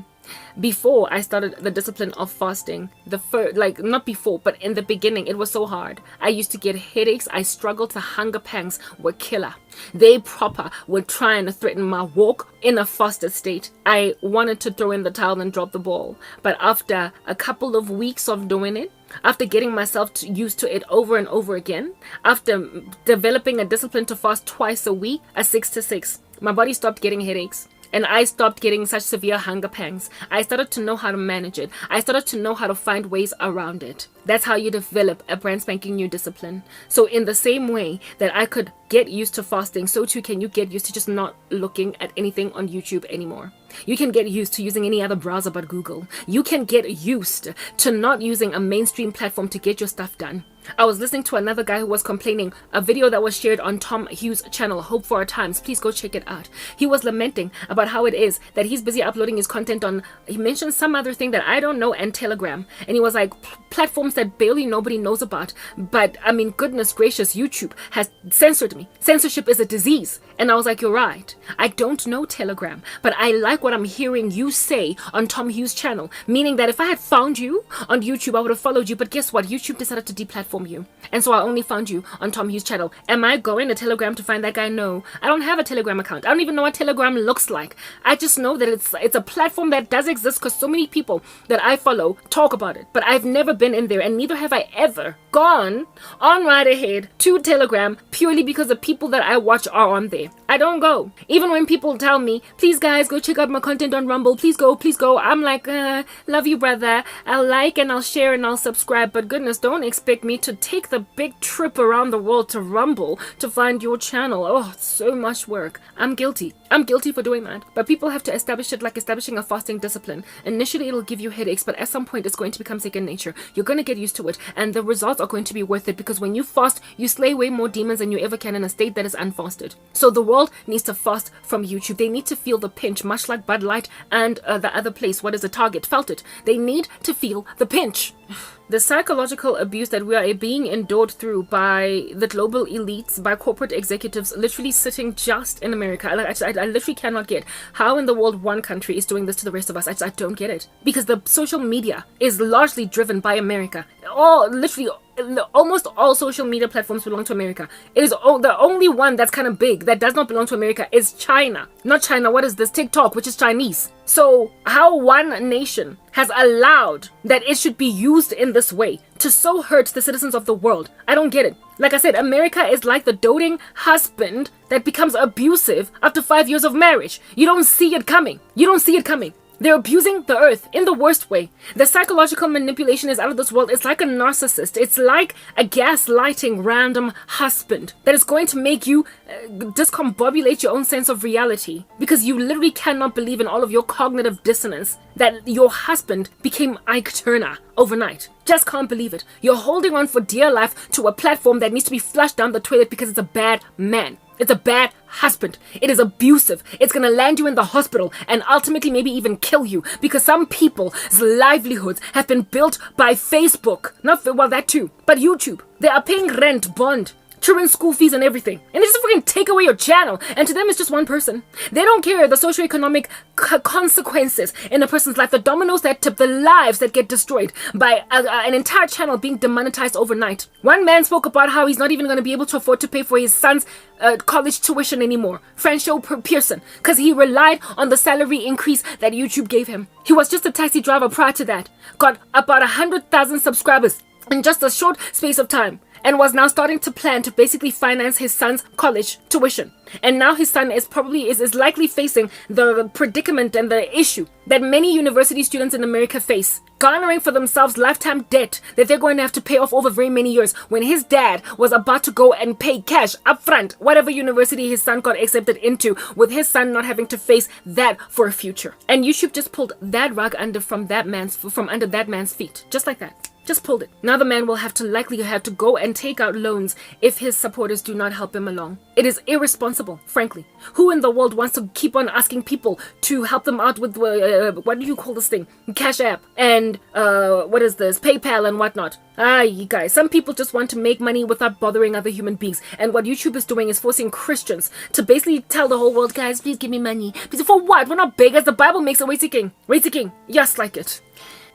Before I started the discipline of fasting, not before, but in the beginning, it was so hard. I used to get headaches. I struggled. The hunger pangs were killer. They proper were trying to threaten my walk in a fasted state. I wanted to throw in the towel and drop the ball. But after a couple of weeks of doing it, after getting myself used to it over and over again, after developing a discipline to fast twice a week, a 6 to 6, my body stopped getting headaches. And I stopped getting such severe hunger pangs. I started to know how to manage it. I started to know how to find ways around it. That's how you develop a brand spanking new discipline. So in the same way that I could get used to fasting, so too can you get used to just not looking at anything on YouTube anymore. You can get used to using any other browser but Google. You can get used to not using a mainstream platform to get your stuff done. I was listening to another guy who was complaining, a video that was shared on Tom Hughes' channel, Hope for Our Times. Please go check it out. He was lamenting about how it is that he's busy uploading his content on, he mentioned some other thing that I don't know, and Telegram. And he was like, platforms that barely nobody knows about. But I mean, goodness gracious, YouTube has censored me. Censorship is a disease. And I was like, you're right. I don't know Telegram, but I like what I'm hearing you say on Tom Hughes' channel. Meaning that if I had found you on YouTube, I would have followed you. But guess what? YouTube decided to deplatform you, and so I only found you on Tom Hughes' channel. Am I going to Telegram to find that guy? No, I don't have a Telegram account. I don't even know what Telegram looks like. I just know that it's a platform that does exist because so many people that I follow talk about it, but I've never been in there, and neither have I ever gone on right ahead to Telegram purely because the people that I watch are on there. I don't go. Even when people tell me, please guys, go check out my content on Rumble, please go, I'm like, love you, brother. I'll like and I'll share and I'll subscribe, but goodness, don't expect me to take the big trip around the world to Rumble to find your channel. Oh, it's so much work. I'm guilty for doing that. But people have to establish it like establishing a fasting discipline. Initially, it'll give you headaches, but at some point, it's going to become second nature. You're going to get used to it, and the results are going to be worth it, because when you fast, you slay way more demons than you ever can in a state that is unfasted. So the world needs to fast from YouTube. They need to feel the pinch, much like Bud Light and the other place. What is the Target? Felt it. They need to feel the pinch. The psychological abuse that we are being endured through by the global elites, by corporate executives, literally sitting just in America. I literally cannot get how in the world one country is doing this to the rest of us. I don't get it. Because the social media is largely driven by America. Almost all social media platforms belong to America. It is the only one that's kind of big that does not belong to America is China. Not China, what is this? TikTok, which is Chinese. So how one nation has allowed that it should be used in this way to so hurt the citizens of the world, I don't get it. Like I said, America is like the doting husband that becomes abusive after 5 years of marriage. You don't see it coming. They're abusing the earth in the worst way. The psychological manipulation is out of this world. It's like a narcissist. It's like a gaslighting random husband that is going to make you discombobulate your own sense of reality, because you literally cannot believe in all of your cognitive dissonance that your husband became Ike Turner overnight. Just can't believe it. You're holding on for dear life to a platform that needs to be flushed down the toilet because it's a bad man. It's a bad husband. It is abusive. It's going to land you in the hospital and ultimately maybe even kill you, because some people's livelihoods have been built by Facebook. Well, that too. But YouTube. They are paying rent, bond, children's school fees and everything. And they just fucking take away your channel. And to them, it's just one person. They don't care the socioeconomic consequences in a person's life. The dominoes that tip, the lives that get destroyed by an entire channel being demonetized overnight. One man spoke about how he's not even going to be able to afford to pay for his son's college tuition anymore. Franco Pearson. Because he relied on the salary increase that YouTube gave him. He was just a taxi driver prior to that. Got about 100,000 subscribers in just a short space of time, and was now starting to plan to basically finance his son's college tuition. And now his son is likely facing the predicament and the issue that many university students in America face, garnering for themselves lifetime debt that they're going to have to pay off over very many years, when his dad was about to go and pay cash upfront whatever university his son got accepted into, with his son not having to face that for a future. And YouTube just pulled that rug from under that man's feet, just like that. Just pulled it. Now the man will have to go and take out loans if his supporters do not help him along. It is irresponsible, frankly. Who in the world wants to keep on asking people to help them out with, what do you call this thing? Cash App and, what is this? PayPal and whatnot. You guys, some people just want to make money without bothering other human beings. And what YouTube is doing is forcing Christians to basically tell the whole world, guys, please give me money. Please, for what? We're not beggars. The Bible makes a way seeking. Way seeking. Yes, like it.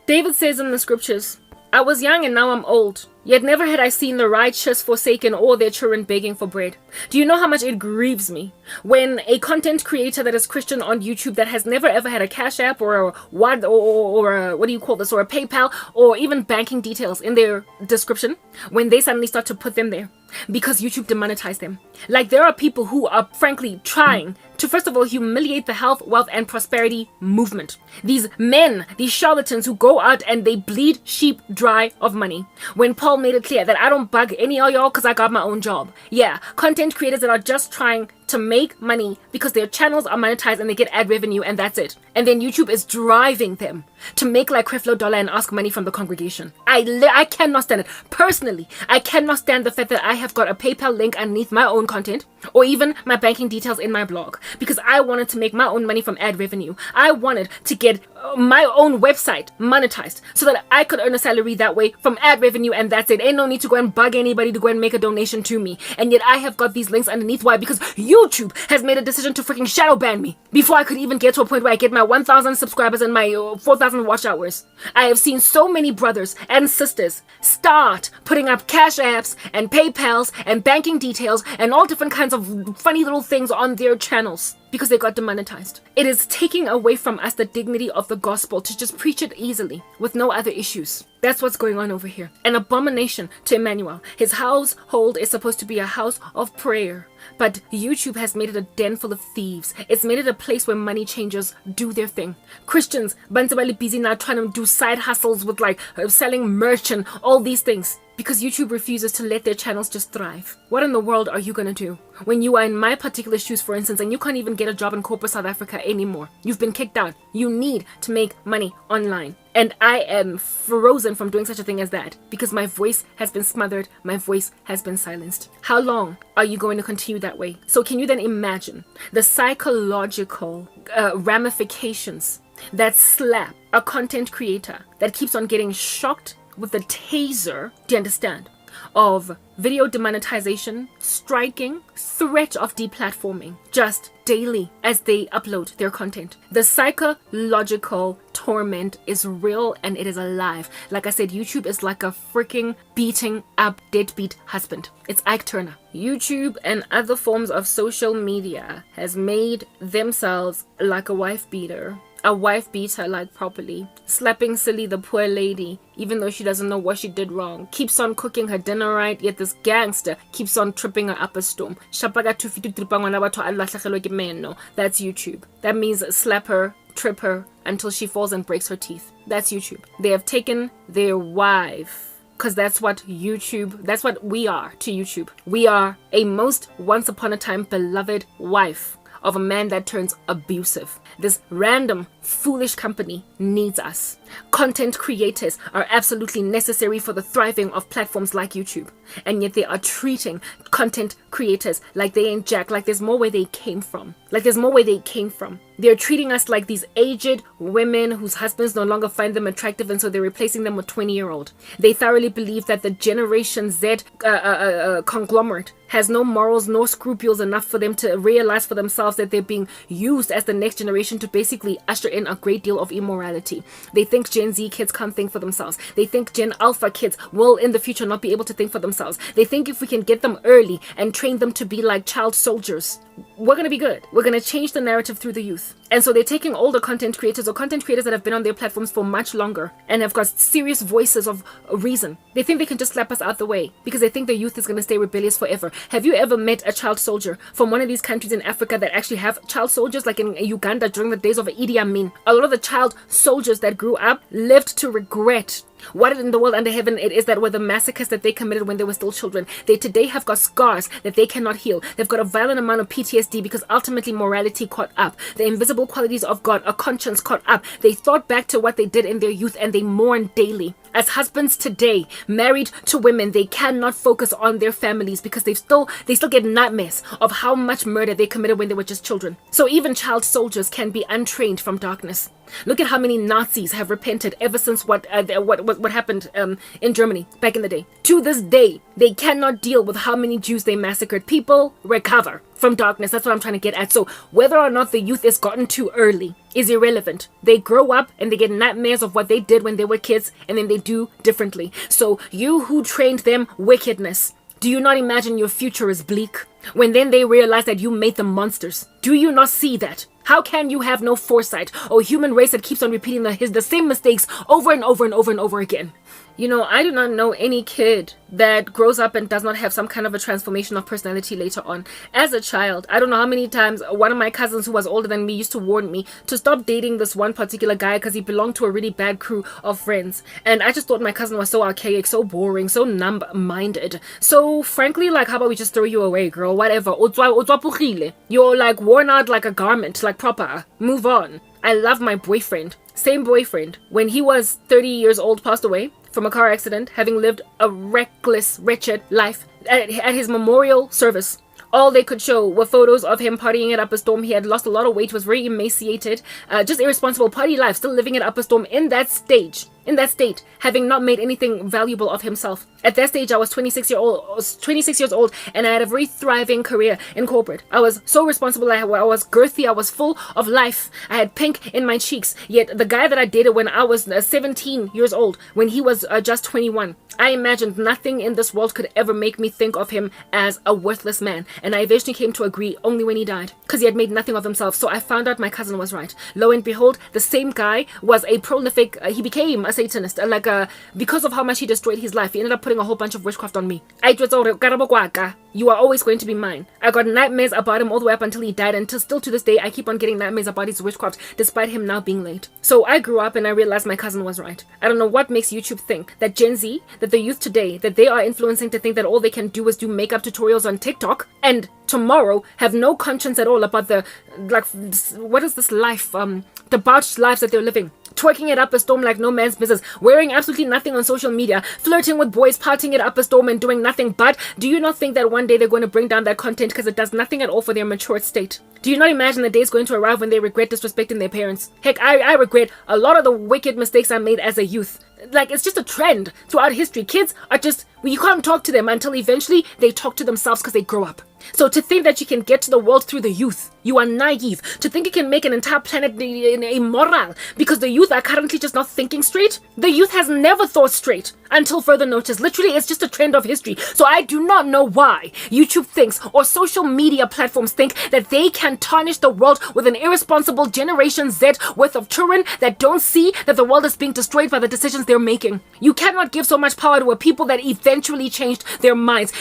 David says in the scriptures, I was young and now I'm old, yet never had I seen the righteous forsaken or their children begging for bread. Do you know how much it grieves me when a content creator that is Christian on YouTube that has never ever had a Cash App or what do you call this, or a PayPal or even banking details in their description, when they suddenly start to put them there because YouTube demonetized them? Like, there are people who are frankly trying to, first of all, humiliate the health, wealth, and prosperity movement. These men, these charlatans who go out and they bleed sheep dry of money. When Paul made it clear that I don't bug any of y'all because I got my own job. Yeah, content creators that are just trying to make money because their channels are monetized and they get ad revenue, and that's it. And then YouTube is driving them to make like Creflo Dollar and ask money from the congregation. I cannot stand it. Personally, I cannot stand the fact that I have got a PayPal link underneath my own content, or even my banking details in my blog, because I wanted to make my own money from ad revenue. I wanted to get my own website monetized so that I could earn a salary that way from ad revenue, and that's it. Ain't no need to go and bug anybody to go and make a donation to me. And yet I have got these links underneath. Why? Because YouTube has made a decision to freaking shadow ban me before I could even get to a point where I get my 1,000 subscribers and my 4,000 watch hours. I have seen so many brothers and sisters start putting up Cash Apps and PayPals and banking details and all different kinds of funny little things on their channels because they got demonetized. It is taking away from us the dignity of the gospel to just preach it easily with no other issues. That's what's going on over here. An abomination to Emmanuel. His household is supposed to be a house of prayer, but YouTube has made it a den full of thieves. It's made it a place where money changers do their thing. Christians, bantabali busy now trying to do side hustles with like selling merch and all these things, because YouTube refuses to let their channels just thrive. What in the world are you gonna do when you are in my particular shoes, for instance, and you can't even get a job in corporate South Africa anymore? You've been kicked out. You need to make money online. And I am frozen from doing such a thing as that because my voice has been smothered, my voice has been silenced. How long are you going to continue that way? So can you then imagine the psychological ramifications that slap a content creator that keeps on getting shocked with the taser, do you understand, of video demonetization, striking, threat of deplatforming, just daily as they upload their content? The psychological torment is real and it is alive. Like I said, YouTube is like a freaking beating up deadbeat husband. It's Ike Turner. YouTube and other forms of social media has made themselves like a wife beater. A wife beats her like properly, slapping silly the poor lady even though she doesn't know what she did wrong, keeps on cooking her dinner right, yet this gangster keeps on tripping her up a storm. That's YouTube. That means slap her, trip her, until she falls and breaks her teeth. That's YouTube. They have taken their wife. Because that's what we are to YouTube. We are a most once upon a time beloved wife of a man that turns abusive. This random, foolish company needs us. Content creators are absolutely necessary for the thriving of platforms like YouTube. And yet they are treating content creators like they ain't jack, like there's more where they came from. They're treating us like these aged women whose husbands no longer find them attractive, and so they're replacing them with 20-year-old. They thoroughly believe that the Generation Z conglomerate has no morals, no scruples enough for them to realize for themselves that they're being used as the next generation to basically usher in a great deal of immorality. They think Gen Z kids can't think for themselves. They think Gen Alpha kids will in the future not be able to think for themselves. They think if we can get them early and train them to be like child soldiers, we're going to be good. We're going to change the narrative through the youth. And so they're taking older content creators or content creators that have been on their platforms for much longer and have got serious voices of reason. They think they can just slap us out the way because they think the youth is going to stay rebellious forever. Have you ever met a child soldier from one of these countries in Africa that actually have child soldiers, like in Uganda during the days of Idi Amin? A lot of the child soldiers that grew up lived to regret what in the world under heaven it is that were the massacres that they committed when they were still children. They today have got scars that they cannot heal. They've got a violent amount of PTSD because ultimately morality caught up. The invisible qualities of God, a conscience caught up. They thought back to what they did in their youth and they mourn daily. As husbands today, married to women, they cannot focus on their families because they still get nightmares of how much murder they committed when they were just children. So even child soldiers can be untrained from darkness. Look at how many Nazis have repented ever since what happened in Germany back in the day. To this day, they cannot deal with how many Jews they massacred. People recover from darkness. That's what I'm trying to get at. So whether or not the youth is gotten too early is irrelevant. They grow up and they get nightmares of what they did when they were kids, and then they do differently. So you who trained them wickedness, do you not imagine your future is bleak when then they realize that you made them monsters? Do you not see that? How can you have no foresight or human race that keeps on repeating the same mistakes over and over and over and over again? You know, I do not know any kid that grows up and does not have some kind of a transformation of personality later on. As a child, I don't know how many times one of my cousins who was older than me used to warn me to stop dating this one particular guy because he belonged to a really bad crew of friends. And I just thought my cousin was so archaic, so boring, so numb-minded. So frankly, like, how about we just throw you away, girl? Whatever. You're like worn out like a garment, like proper. Move on. I love my boyfriend. Same boyfriend. When he was 30 years old, passed away from a car accident, having lived a reckless, wretched life. At his memorial service, all they could show were photos of him partying at Upper Storm. He had lost a lot of weight, was very emaciated, just irresponsible party life, still living at Upper Storm in that state, having not made anything valuable of himself. At that stage, I was 26 years old, and I had a very thriving career in corporate. I was so responsible. I was girthy. I was full of life. I had pink in my cheeks. Yet the guy that I dated when I was 17 years old, when he was just 21, I imagined nothing in this world could ever make me think of him as a worthless man. And I eventually came to agree only when he died, because he had made nothing of himself. So I found out my cousin was right. Lo and behold, the same guy was a prolific, he became a Satanist. Because of how much he destroyed his life, he ended up putting a whole bunch of witchcraft on me. You are always going to be mine. I got nightmares about him all the way up until he died, and still to this day, I keep on getting nightmares about his witchcraft, despite him now being late. So I grew up and I realized my cousin was right. I don't know what makes YouTube think that Gen Z, that the youth today, that they are influencing to think that all they can do is do makeup tutorials on TikTok, and tomorrow have no conscience at all about the, what is this life, debauched lives that they're living. Twerking it up a storm like no man's business, wearing absolutely nothing on social media, flirting with boys, partying it up a storm and doing nothing but. Do you not think that one day they're going to bring down that content because it does nothing at all for their mature state? Do you not imagine the day is going to arrive when they regret disrespecting their parents? Heck, I regret a lot of the wicked mistakes I made as a youth. Like, it's just a trend throughout history. Kids are just, you can't talk to them until eventually they talk to themselves because they grow up. So to think that you can get to the world through the youth, you are naive. To think you can make an entire planet immoral because the youth are currently just not thinking straight. The youth has never thought straight until further notice. Literally, it's just a trend of history. So I do not know why YouTube thinks, or social media platforms think, that they can tarnish the world with an irresponsible Generation Z worth of children that don't see that the world is being destroyed by the decisions they're they're making. You cannot give so much power to a people that eventually changed their minds.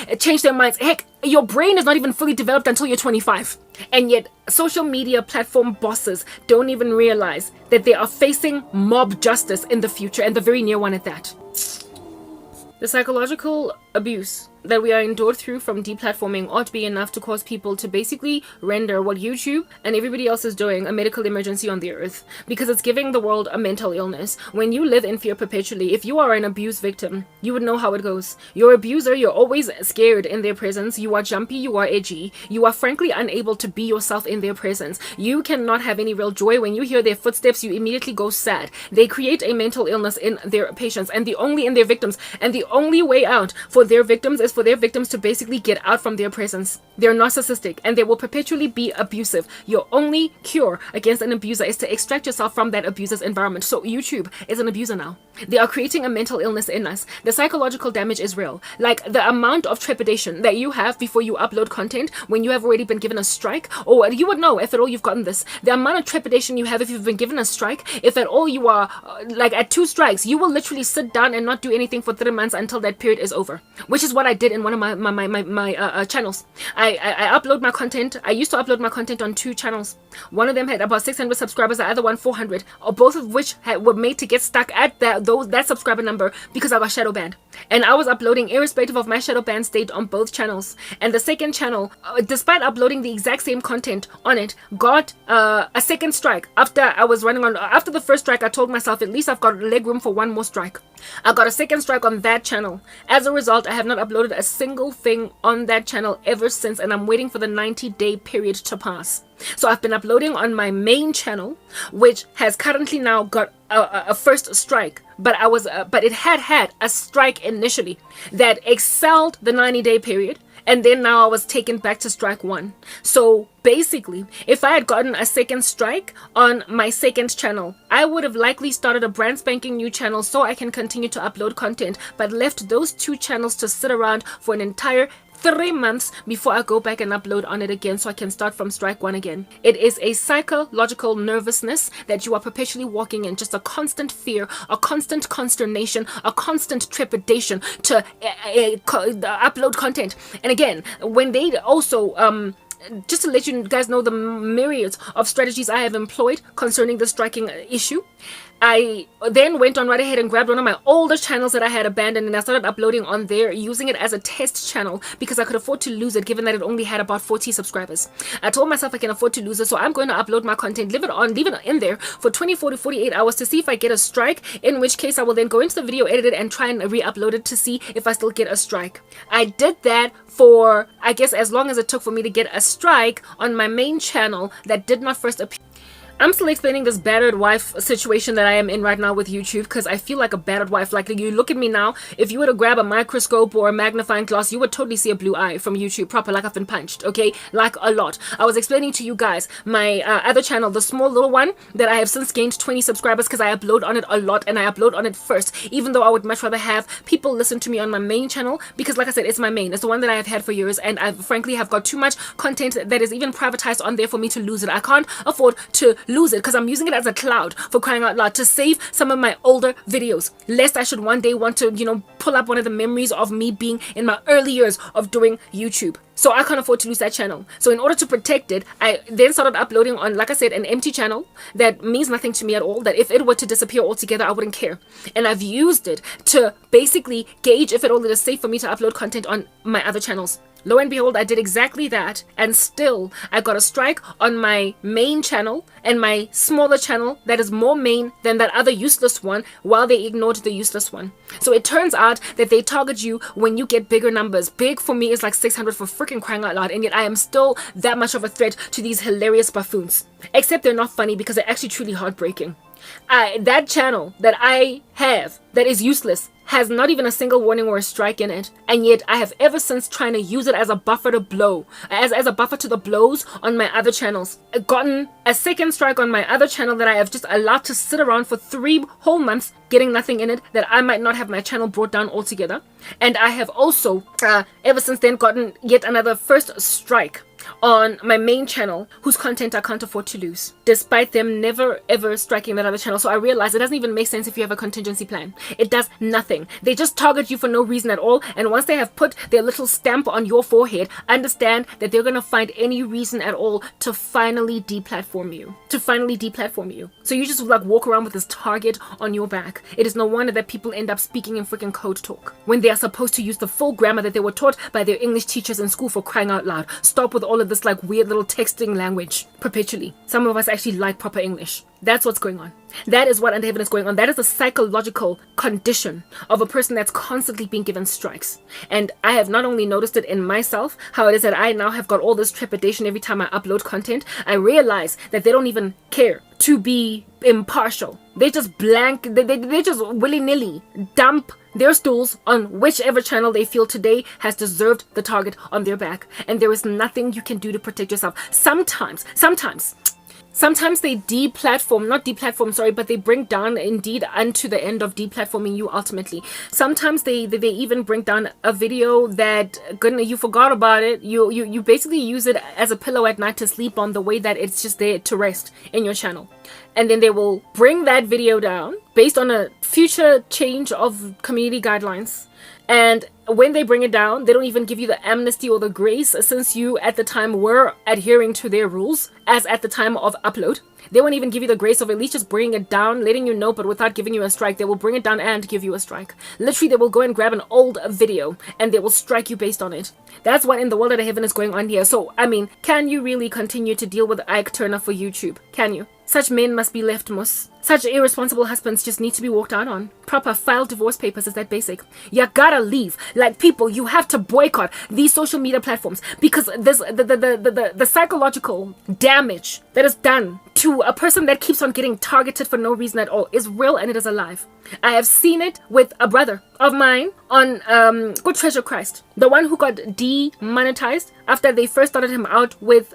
Heck, your brain is not even fully developed until you're 25. And yet, social media platform bosses don't even realize that they are facing mob justice in the future, and the very near one at that. The psychological abuse that we are endured through from deplatforming ought to be enough to cause people to basically render what YouTube and everybody else is doing a medical emergency on the earth, because it's giving the world a mental illness. When you live in fear perpetually, if you are an abuse victim, you would know how it goes. Your abuser, you're always scared in their presence. You are jumpy, you are edgy, you are frankly unable to be yourself in their presence. You cannot have any real joy. When you hear their footsteps, you immediately go sad. They create a mental illness in their patients and in their victims, and the only way out for their victims is for their victims to basically get out from their presence. They're narcissistic and they will perpetually be abusive. Your only cure against an abuser is to extract yourself from that abuser's environment. So YouTube is an abuser now. They are creating a mental illness in us. The psychological damage is real. Like the amount of trepidation that you have before you upload content when you have already been given a strike, or you would know if at all you've gotten this. The amount of trepidation you have if you've been given a strike, if at all you are like at 2 strikes, you will literally sit down and not do anything for 3 months until that period is over, which is what I did in one of my channels. I upload my content. I used to upload my content on 2 channels. One of them had about 600 subscribers, the other one 400, or both of which were made to get stuck at that subscriber number because I was shadow banned. And I was uploading irrespective of my shadow ban state on both channels. And the second channel, despite uploading the exact same content on it, got a second strike after I was running on. After the first strike, I told myself at least I've got leg room for one more strike. I got a second strike on that channel. As a result, I have not uploaded a single thing on that channel ever since, and I'm waiting for the 90-day period to pass. So I've been uploading on my main channel, which has currently now got a first strike, but it had a strike initially that excelled the 90-day period, and then now I was taken back to strike 1. So basically, if I had gotten a second strike on my second channel, I would have likely started a brand spanking new channel so I can continue to upload content, but left those 2 channels to sit around for an entire 3 months before I go back and upload on it again so I can start from strike 1 again. It is a psychological nervousness that you are perpetually walking in, just a constant fear, a constant consternation, a constant trepidation to upload content. And again, when they also just to let you guys know the myriads of strategies I have employed concerning the striking issue, I then went on right ahead and grabbed one of my older channels that I had abandoned, and I started uploading on there, using it as a test channel because I could afford to lose it given that it only had about 40 subscribers. I told myself I can afford to lose it, so I'm going to upload my content, leave it in there for 24 to 48 hours to see if I get a strike, in which case I will then go into the video, edit it, and try and re-upload it to see if I still get a strike. I did that for, I guess, as long as it took for me to get a strike on my main channel that did not first appear. I'm still explaining this battered wife situation that I am in right now with YouTube because I feel like a battered wife. Like, you look at me now, if you were to grab a microscope or a magnifying glass, you would totally see a blue eye from YouTube, proper, like I've been punched, okay? Like a lot. I was explaining to you guys my other channel, the small little one that I have since gained 20 subscribers because I upload on it a lot and I upload on it first, even though I would much rather have people listen to me on my main channel because, like I said, it's my main. It's the one that I have had for years, and I frankly have got too much content that is even privatized on there for me to lose it. I can't afford to lose it because I'm using it as a cloud, for crying out loud, to save some of my older videos, lest I should one day want to, pull up one of the memories of me being in my early years of doing YouTube. So I can't afford to lose that channel. So in order to protect it, I then started uploading on, like I said, an empty channel that means nothing to me at all, that if it were to disappear altogether, I wouldn't care. And I've used it to basically gauge if at all it is safe for me to upload content on my other channels. Lo and behold, I did exactly that, and still I got a strike on my main channel and my smaller channel that is more main than that other useless one, while they ignored the useless one. So it turns out that they target you when you get bigger numbers. Big for me is like 600, for freaking crying out loud, and yet I am still that much of a threat to these hilarious buffoons. Except they're not funny because they're actually truly heartbreaking. That channel that I have that is useless has not even a single warning or a strike in it, and yet I have ever since trying to use it as a buffer to blow, as a buffer to the blows on my other channels. I've gotten a second strike on my other channel that I have just allowed to sit around for 3 whole months, getting nothing in it, that I might not have my channel brought down altogether. And I have also ever since then gotten yet another first strike on my main channel whose content I can't afford to lose, despite them never ever striking that other channel. So I realized it doesn't even make sense if you have a contingency plan. It does nothing. They just target you for no reason at all, and once they have put their little stamp on your forehead, understand that they're gonna find any reason at all to finally deplatform you. So you just like walk around with this target on your back. It is no wonder that people end up speaking in freaking code talk when they are supposed to use the full grammar that they were taught by their English teachers in school, for crying out loud. Stop with all of this like weird little texting language perpetually. Some of us actually like proper English. That's what's going on. That is what under heaven is going on. That is the psychological condition of a person that's constantly being given strikes. And I have not only noticed it in myself, how it is that I now have got all this trepidation every time I upload content. I realize that they don't even care to be impartial. They just they just willy-nilly dump their stools on whichever channel they feel today has deserved the target on their back. And there is nothing you can do to protect yourself. Sometimes they but they bring down indeed unto the end of deplatforming you ultimately. Sometimes they even bring down a video that you forgot about it. You basically use it as a pillow at night to sleep on, the way that it's just there to rest in your channel. And then they will bring that video down based on a future change of community guidelines. And when they bring it down, they don't even give you the amnesty or the grace, since you at the time were adhering to their rules as at the time of upload. They won't even give you the grace of at least just bringing it down, letting you know, but without giving you a strike. They will bring it down and give you a strike. Literally, they will go and grab an old video and they will strike you based on it. That's what in the world of heaven is going on here. So, I mean, can you really continue to deal with Ike Turner for YouTube? Can you? Such men must be left, Mus. Such irresponsible husbands just need to be walked out on. Proper filed divorce papers is that basic. You gotta leave. Like, people, you have to boycott these social media platforms, because this the psychological damage that is done to a person that keeps on getting targeted for no reason at all is real, and it is alive. I have seen it with a brother of mine on Good Treasure Christ, the one who got demonetized after they first started him out with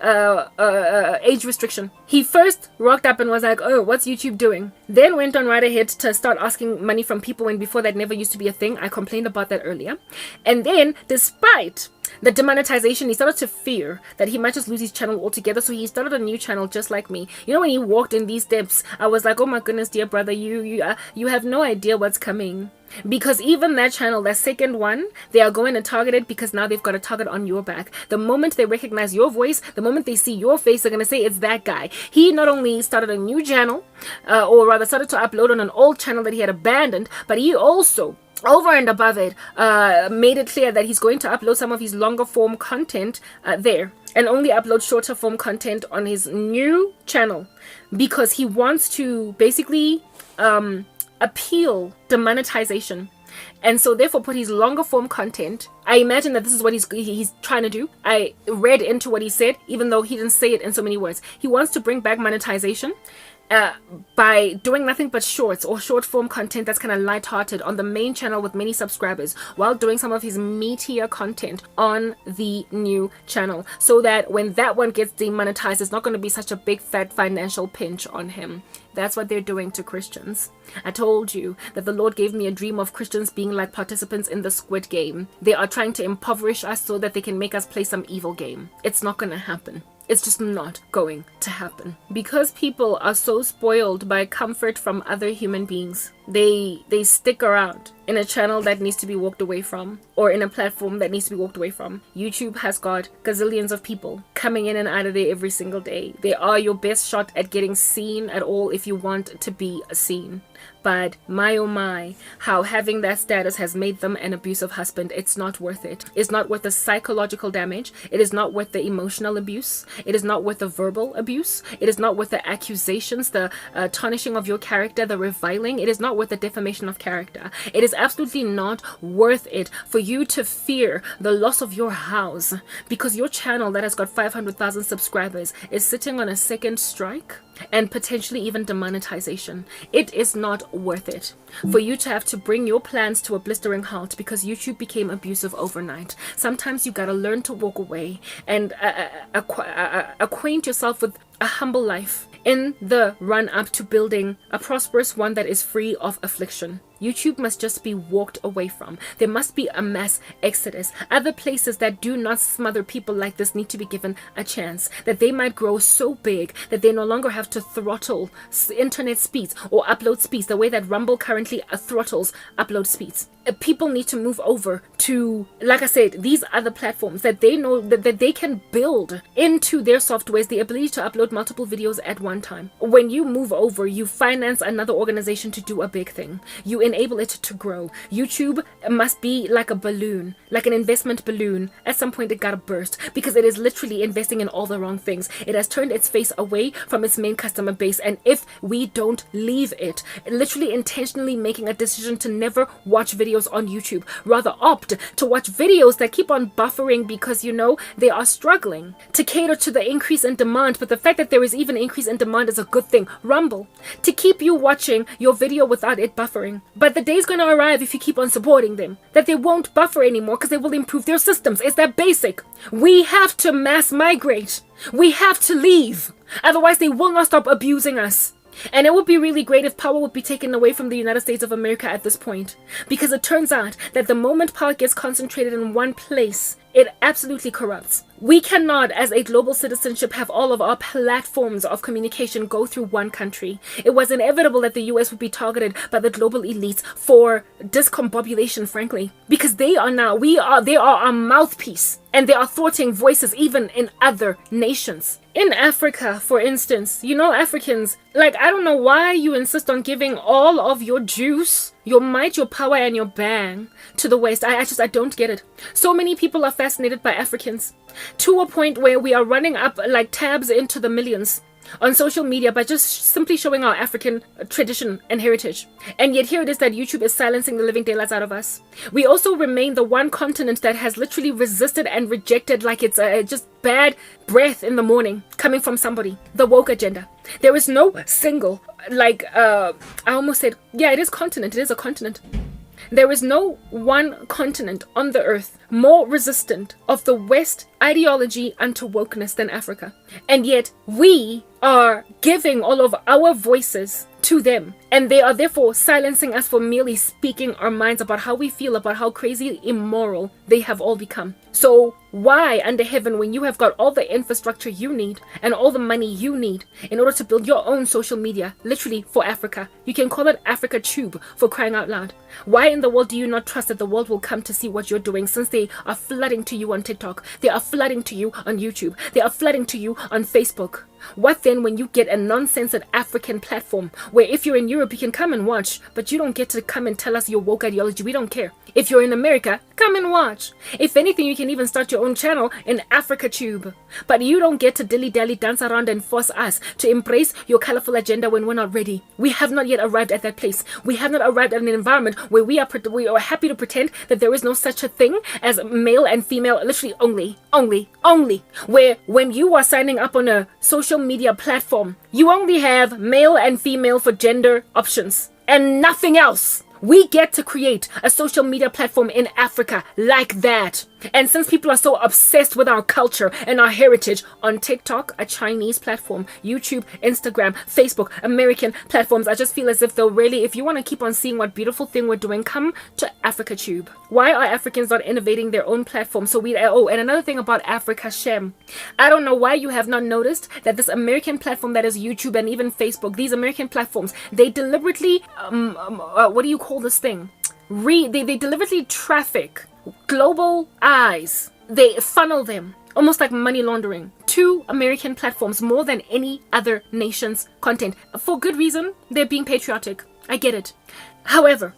age restriction. He first rocked up and was like, oh, what's YouTube doing? Then went on right ahead to start asking money from people, when before that never used to be a thing. I complained about that earlier. And then, despite the demonetization, he started to fear that he might just lose his channel altogether, so he started a new channel just like me. You know, when he walked in these steps, I was like, oh my goodness, dear brother, you have no idea what's coming. Because even that channel, that second one, they are going to target it, because now they've got a target on your back. The moment they recognize your voice, the moment they see your face, they're going to say it's that guy. He not only started a new channel, or rather started to upload on an old channel that he had abandoned, but he also, over and above it, made it clear that he's going to upload some of his longer form content there, and only upload shorter form content on his new channel, because he wants to basically appeal demonetization. And so therefore put his longer form content. I imagine that this is what he's trying to do. I read into what he said, even though he didn't say it in so many words. He wants to bring back monetization by doing nothing but shorts or short form content that's kind of lighthearted on the main channel with many subscribers, while doing some of his meatier content on the new channel, so that when that one gets demonetized, it's not going to be such a big fat financial pinch on him. That's what they're doing to Christians. I told you that the Lord gave me a dream of Christians being like participants in the Squid Game. They are trying to impoverish us so that they can make us play some evil game. It's not going to happen. It's just not going to happen. Because people are so spoiled by comfort from other human beings, they stick around in a channel that needs to be walked away from, or in a platform that needs to be walked away from. YouTube has got gazillions of people coming in and out of there every single day. They are your best shot at getting seen at all if you want to be seen. But my oh my, how having that status has made them an abusive husband. It's not worth it. It's not worth the psychological damage. It is not worth the emotional abuse. It is not worth the verbal abuse. It is not worth the accusations, the tarnishing of your character, the reviling. It is not worth the defamation of character. It is absolutely not worth it for you to fear the loss of your house because your channel that has got 500,000 subscribers is sitting on a second strike and potentially even demonetization. It is not worth it for you to have to bring your plans to a blistering halt because YouTube became abusive overnight. Sometimes you gotta learn to walk away and acquaint yourself with a humble life in the run up to building a prosperous one that is free of affliction. YouTube must just be walked away from. There must be a mass exodus. Other places that do not smother people like this need to be given a chance, that they might grow so big that they no longer have to throttle internet speeds or upload speeds the way that Rumble currently throttles upload speeds. People need to move over to, like I said, these other platforms that they know that they can build into their softwares the ability to upload multiple videos at one time. When you move over, you finance another organization to do a big thing. You enable it to grow. YouTube must be like a balloon, like an investment balloon. At some point it gotta burst, because it is literally investing in all the wrong things. It has turned its face away from its main customer base, and if we don't leave it, literally intentionally making a decision to never watch videos on YouTube, rather opt to watch videos that keep on buffering because they are struggling to cater to the increase in demand. But the fact that there is even increase in demand is a good thing. Rumble to keep you watching your video without it buffering. But the day's gonna arrive, if you keep on supporting them, that they won't buffer anymore because they will improve their systems. It's that basic. We have to mass migrate. We have to leave. Otherwise they will not stop abusing us. And it would be really great if power would be taken away from the United States of America at this point. Because it turns out that the moment power gets concentrated in one place, it absolutely corrupts. We cannot, as a global citizenship, have all of our platforms of communication go through one country. It was inevitable that the US would be targeted by the global elites for discombobulation, frankly. Because they are our mouthpiece. And they are thwarting voices even in other nations. In Africa, for instance, Africans, I don't know why you insist on giving all of your juice, your might, your power, and your bang to the West. I don't get it. So many people are fascinated by Africans, to a point where we are running up like tabs into the millions on social media by just simply showing our African tradition and heritage. And yet here it is that YouTube is silencing the living daylights out of us. We also remain the one continent that has literally resisted and rejected, like it's just bad breath in the morning coming from somebody, the woke agenda. There is no single, I almost said, yeah, it is continent. It is a continent. There is no one continent on the earth more resistant of the West ideology unto wokeness than Africa. And yet we are giving all of our voices to them, and they are therefore silencing us for merely speaking our minds about how we feel about how crazy immoral they have all become. So why under heaven, when you have got all the infrastructure you need and all the money you need in order to build your own social media, literally for Africa, you can call it Africa Tube, for crying out loud, why in the world do you not trust that the world will come to see what you're doing, since they are flooding to you on TikTok, they are flooding to you on YouTube, they are flooding to you on Facebook? What then when you get a non-censored African platform where if you're in Europe you can come and watch, but you don't get to come and tell us your woke ideology? We don't care. If you're in America, come and watch. If anything, you can even start your own channel in Africa Tube. But you don't get to dilly-dally, dance around and force us to embrace your colorful agenda when we're not ready. We have not yet arrived at that place. We have not arrived at an environment where we are happy to pretend that there is no such a thing as male and female, literally only. Where when you are signing up on a social media platform, you only have male and female for gender options and nothing else. We get to create a social media platform in Africa like that. And since people are so obsessed with our culture and our heritage, on TikTok, a Chinese platform, YouTube, Instagram, Facebook, American platforms, I just feel as if they'll really, if you want to keep on seeing what beautiful thing we're doing, come to Africa Tube. Why are Africans not innovating their own platform? And another thing about Africa Shem, I don't know why you have not noticed that this American platform that is YouTube and even Facebook, these American platforms, they deliberately, what do you call this thing? They deliberately traffic global eyes. They funnel them, almost like money laundering, to American platforms more than any other nation's content. For good reason, they're being patriotic. I get it. However,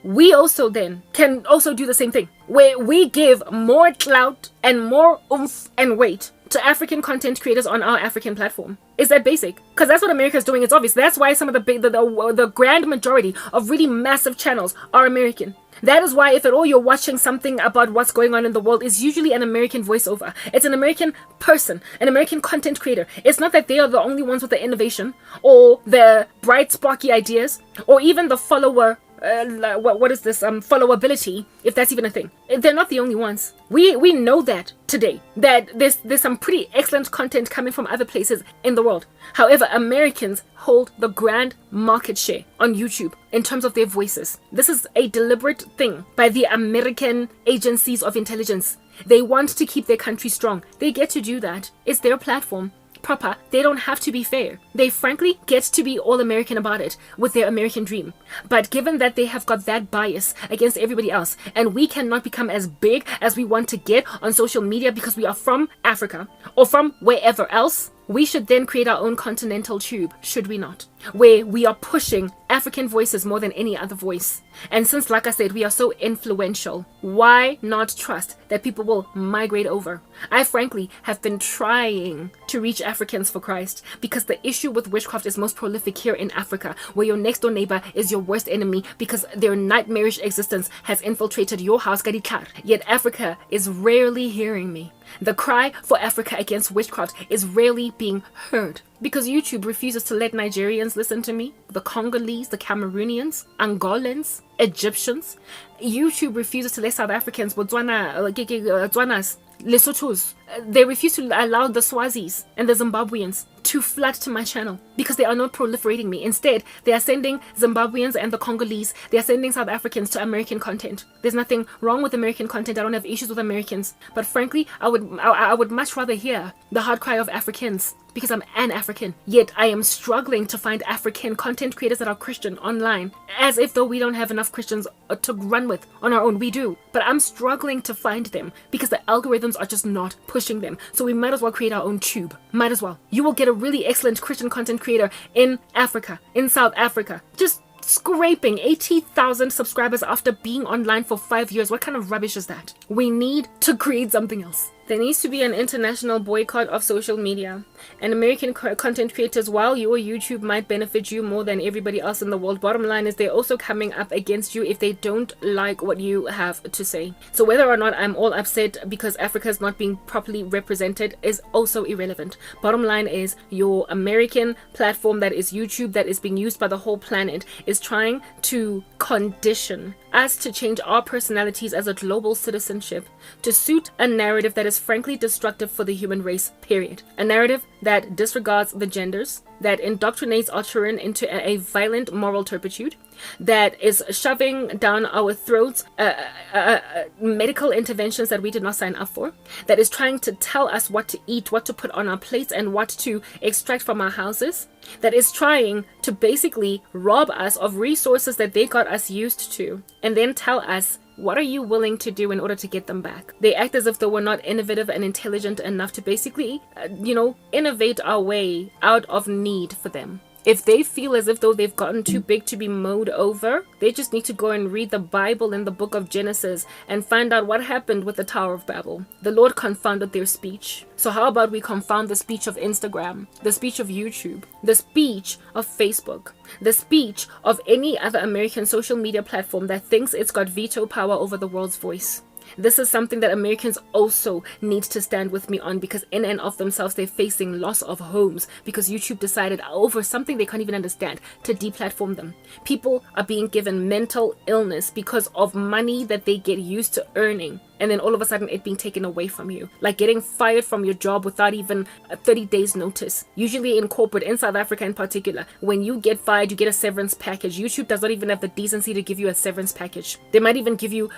we also then can also do the same thing, where we give more clout and more oomph and weight to African content creators on our African platform. Is that basic? Because that's what America's doing. It's obvious. That's why some of the grand majority of really massive channels are American. That is why, if at all you're watching something about what's going on in the world, is usually an American voiceover. It's an American person, an American content creator. It's not that they are the only ones with the innovation or the bright, sparky ideas or even the follower what is this, followability, if that's even a thing. They're not the only ones. We know that today, that there's some pretty excellent content coming from other places in the world. However, Americans hold the grand market share on YouTube in terms of their voices. This is a deliberate thing by the American agencies of intelligence. They want to keep their country strong. They get to do that. It's their platform. Proper. They don't have to be fair. They frankly get to be all American about it with their American dream. But given that they have got that bias against everybody else, and we cannot become as big as we want to get on social media because we are from Africa or from wherever else, we should then create our own continental tube, should we not? Where we are pushing African voices more than any other voice. And since, like I said, we are so influential, why not trust that people will migrate over? I frankly have been trying to reach Africans for Christ because the issue with witchcraft is most prolific here in Africa, where your next door neighbor is your worst enemy because their nightmarish existence has infiltrated your house, Gadikar. Yet Africa is rarely hearing me. The cry for Africa against witchcraft is rarely being heard because YouTube refuses to let Nigerians listen to me, the Congolese, the Cameroonians, Angolans, Egyptians. YouTube refuses to let South Africans, Botswanas, Lesothos. They refuse to allow the Swazis and the Zimbabweans to flood to my channel because they are not proliferating me. Instead, they are sending Zimbabweans and the Congolese, they are sending South Africans to American content. There's nothing wrong with American content. I don't have issues with Americans. But frankly, I would much rather hear the hard cry of Africans because I'm an African. Yet I am struggling to find African content creators that are Christian online, as if though we don't have enough Christians to run with on our own. We do. But I'm struggling to find them because the algorithms are just not pushing them. So we might as well create our own tube. Might as well. You will get a really excellent Christian content creator in Africa, in South Africa. Just scraping 80,000 subscribers after being online for 5 years. What kind of rubbish is that? We need to create something else. There needs to be an international boycott of social media. And American content creators, while your YouTube might benefit you more than everybody else in the world, bottom line is they're also coming up against you if they don't like what you have to say. So whether or not I'm all upset because Africa is not being properly represented is also irrelevant. Bottom line is your American platform, that is YouTube, that is being used by the whole planet, is trying to condition us to change our personalities as a global citizenship to suit a narrative that is frankly destructive for the human race, period. A narrative that disregards the genders, that indoctrinates our children into a violent moral turpitude, that is shoving down our throats medical interventions that we did not sign up for, that is trying to tell us what to eat, what to put on our plates, and what to extract from our houses, that is trying to basically rob us of resources that they got us used to, and then tell us, what are you willing to do in order to get them back? They act as if they were not innovative and intelligent enough to basically, innovate our way out of need for them. If they feel as if though they've gotten too big to be mowed over, they just need to go and read the Bible in the book of Genesis and find out what happened with the Tower of Babel. The Lord confounded their speech. So how about we confound the speech of Instagram, the speech of YouTube, the speech of Facebook, the speech of any other American social media platform that thinks it's got veto power over the world's voice? This is something that Americans also need to stand with me on, because in and of themselves they're facing loss of homes because YouTube decided over something they can't even understand to deplatform them. People are being given mental illness because of money that they get used to earning, and then all of a sudden it being taken away from you, like getting fired from your job without even a 30 days notice. Usually in corporate, in South Africa in particular, when you get fired you get a severance package. YouTube does not even have the decency to give you a severance package. They might even give you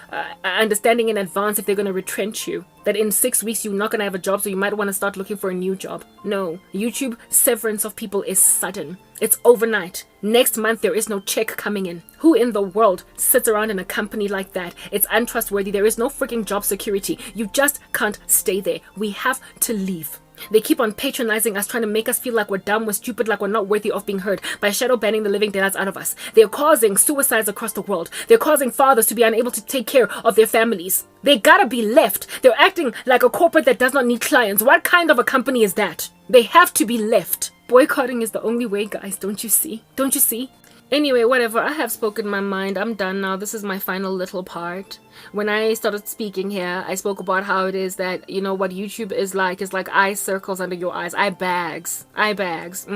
understanding in advance if they're going to retrench you, that in 6 weeks you're not going to have a job, so you might want to start looking for a new job. No, YouTube severance of people is sudden. It's overnight. Next month there is no check coming in. Who in the world sits around in a company like that? It's untrustworthy. There is no freaking job security. You just can't stay there. We have to leave. They keep on patronizing us, trying to make us feel like we're dumb, we're stupid, like we're not worthy of being heard by shadow banning the living daylights out of us. They're causing suicides across the world. They're causing fathers to be unable to take care of their families. They gotta be left. They're acting like a corporate that does not need clients. What kind of a company is that? They have to be left. Boycotting is the only way, guys. Don't you see? Don't you see? Anyway, whatever. I have spoken my mind. I'm done now. This is my final little part. When I started speaking here, I spoke about how it is that, you know, what YouTube is like eye circles under your eyes. Eye bags. Bags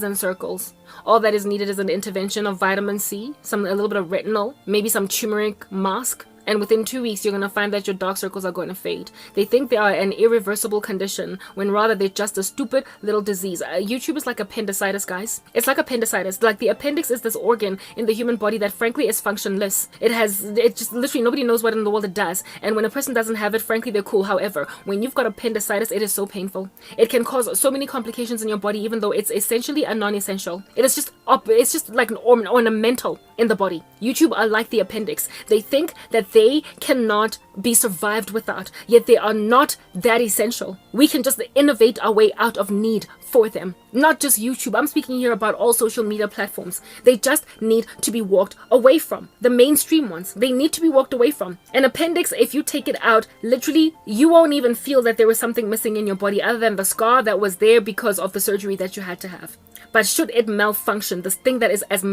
and circles. All that is needed is an intervention of vitamin C, a little bit of retinol, maybe some turmeric mask. And within 2 weeks, you're going to find that your dark circles are going to fade. They think they are an irreversible condition, when rather they're just a stupid little disease. YouTube is like appendicitis, guys. It's like appendicitis. Like, the appendix is this organ in the human body that, frankly, is functionless. It just literally, nobody knows what in the world it does. And when a person doesn't have it, frankly, they're cool. However, when you've got appendicitis, it is so painful. It can cause so many complications in your body, even though it's essentially a non-essential. It's just like an ornamental in the body. YouTube are like the appendix. They think that they cannot be survived without, yet they are not that essential. We can just innovate our way out of need for them. Not just YouTube. I'm speaking here about all social media platforms. They just need to be walked away from. The mainstream ones, they need to be walked away from. An appendix, if you take it out, literally, you won't even feel that there was something missing in your body other than the scar that was there because of the surgery that you had to have. But should it malfunction, this thing that is as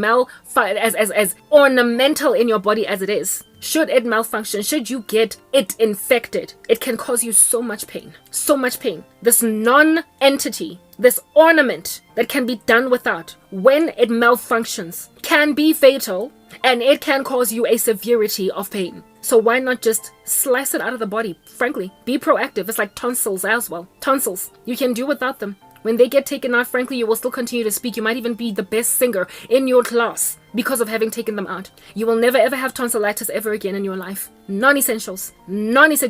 ornamental in your body as it is, should it malfunction, should you get it infected, it can cause you so much pain. So much pain. This non-entity, this ornament that can be done without, when it malfunctions, can be fatal, and it can cause you a severity of pain. So why not just slice it out of the body? Frankly, be proactive. It's like tonsils as well. Tonsils, you can do without them. When they get taken out, frankly, you will still continue to speak. You might even be the best singer in your class because of having taken them out. You will never ever have tonsillitis ever again in your life. Non-essentials.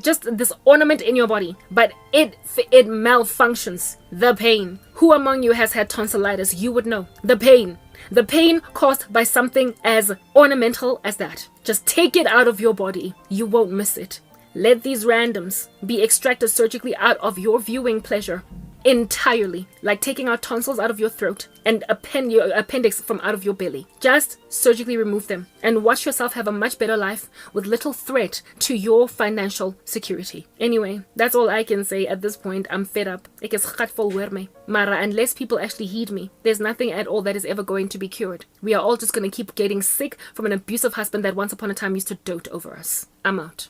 Just this ornament in your body. But it malfunctions. The pain. Who among you has had tonsillitis? You would know. The pain. The pain caused by something as ornamental as that. Just take it out of your body. You won't miss it. Let these randoms be extracted surgically out of your viewing pleasure. Entirely, like taking out tonsils out of your throat and your appendix from out of your belly. Just surgically remove them and watch yourself have a much better life with little threat to your financial security. Anyway, that's all I can say at this point. I'm fed up. Ek is gatvol hoor my. Mara, unless people actually heed me, there's nothing at all that is ever going to be cured. We are all just going to keep getting sick from an abusive husband that once upon a time used to dote over us. I'm out.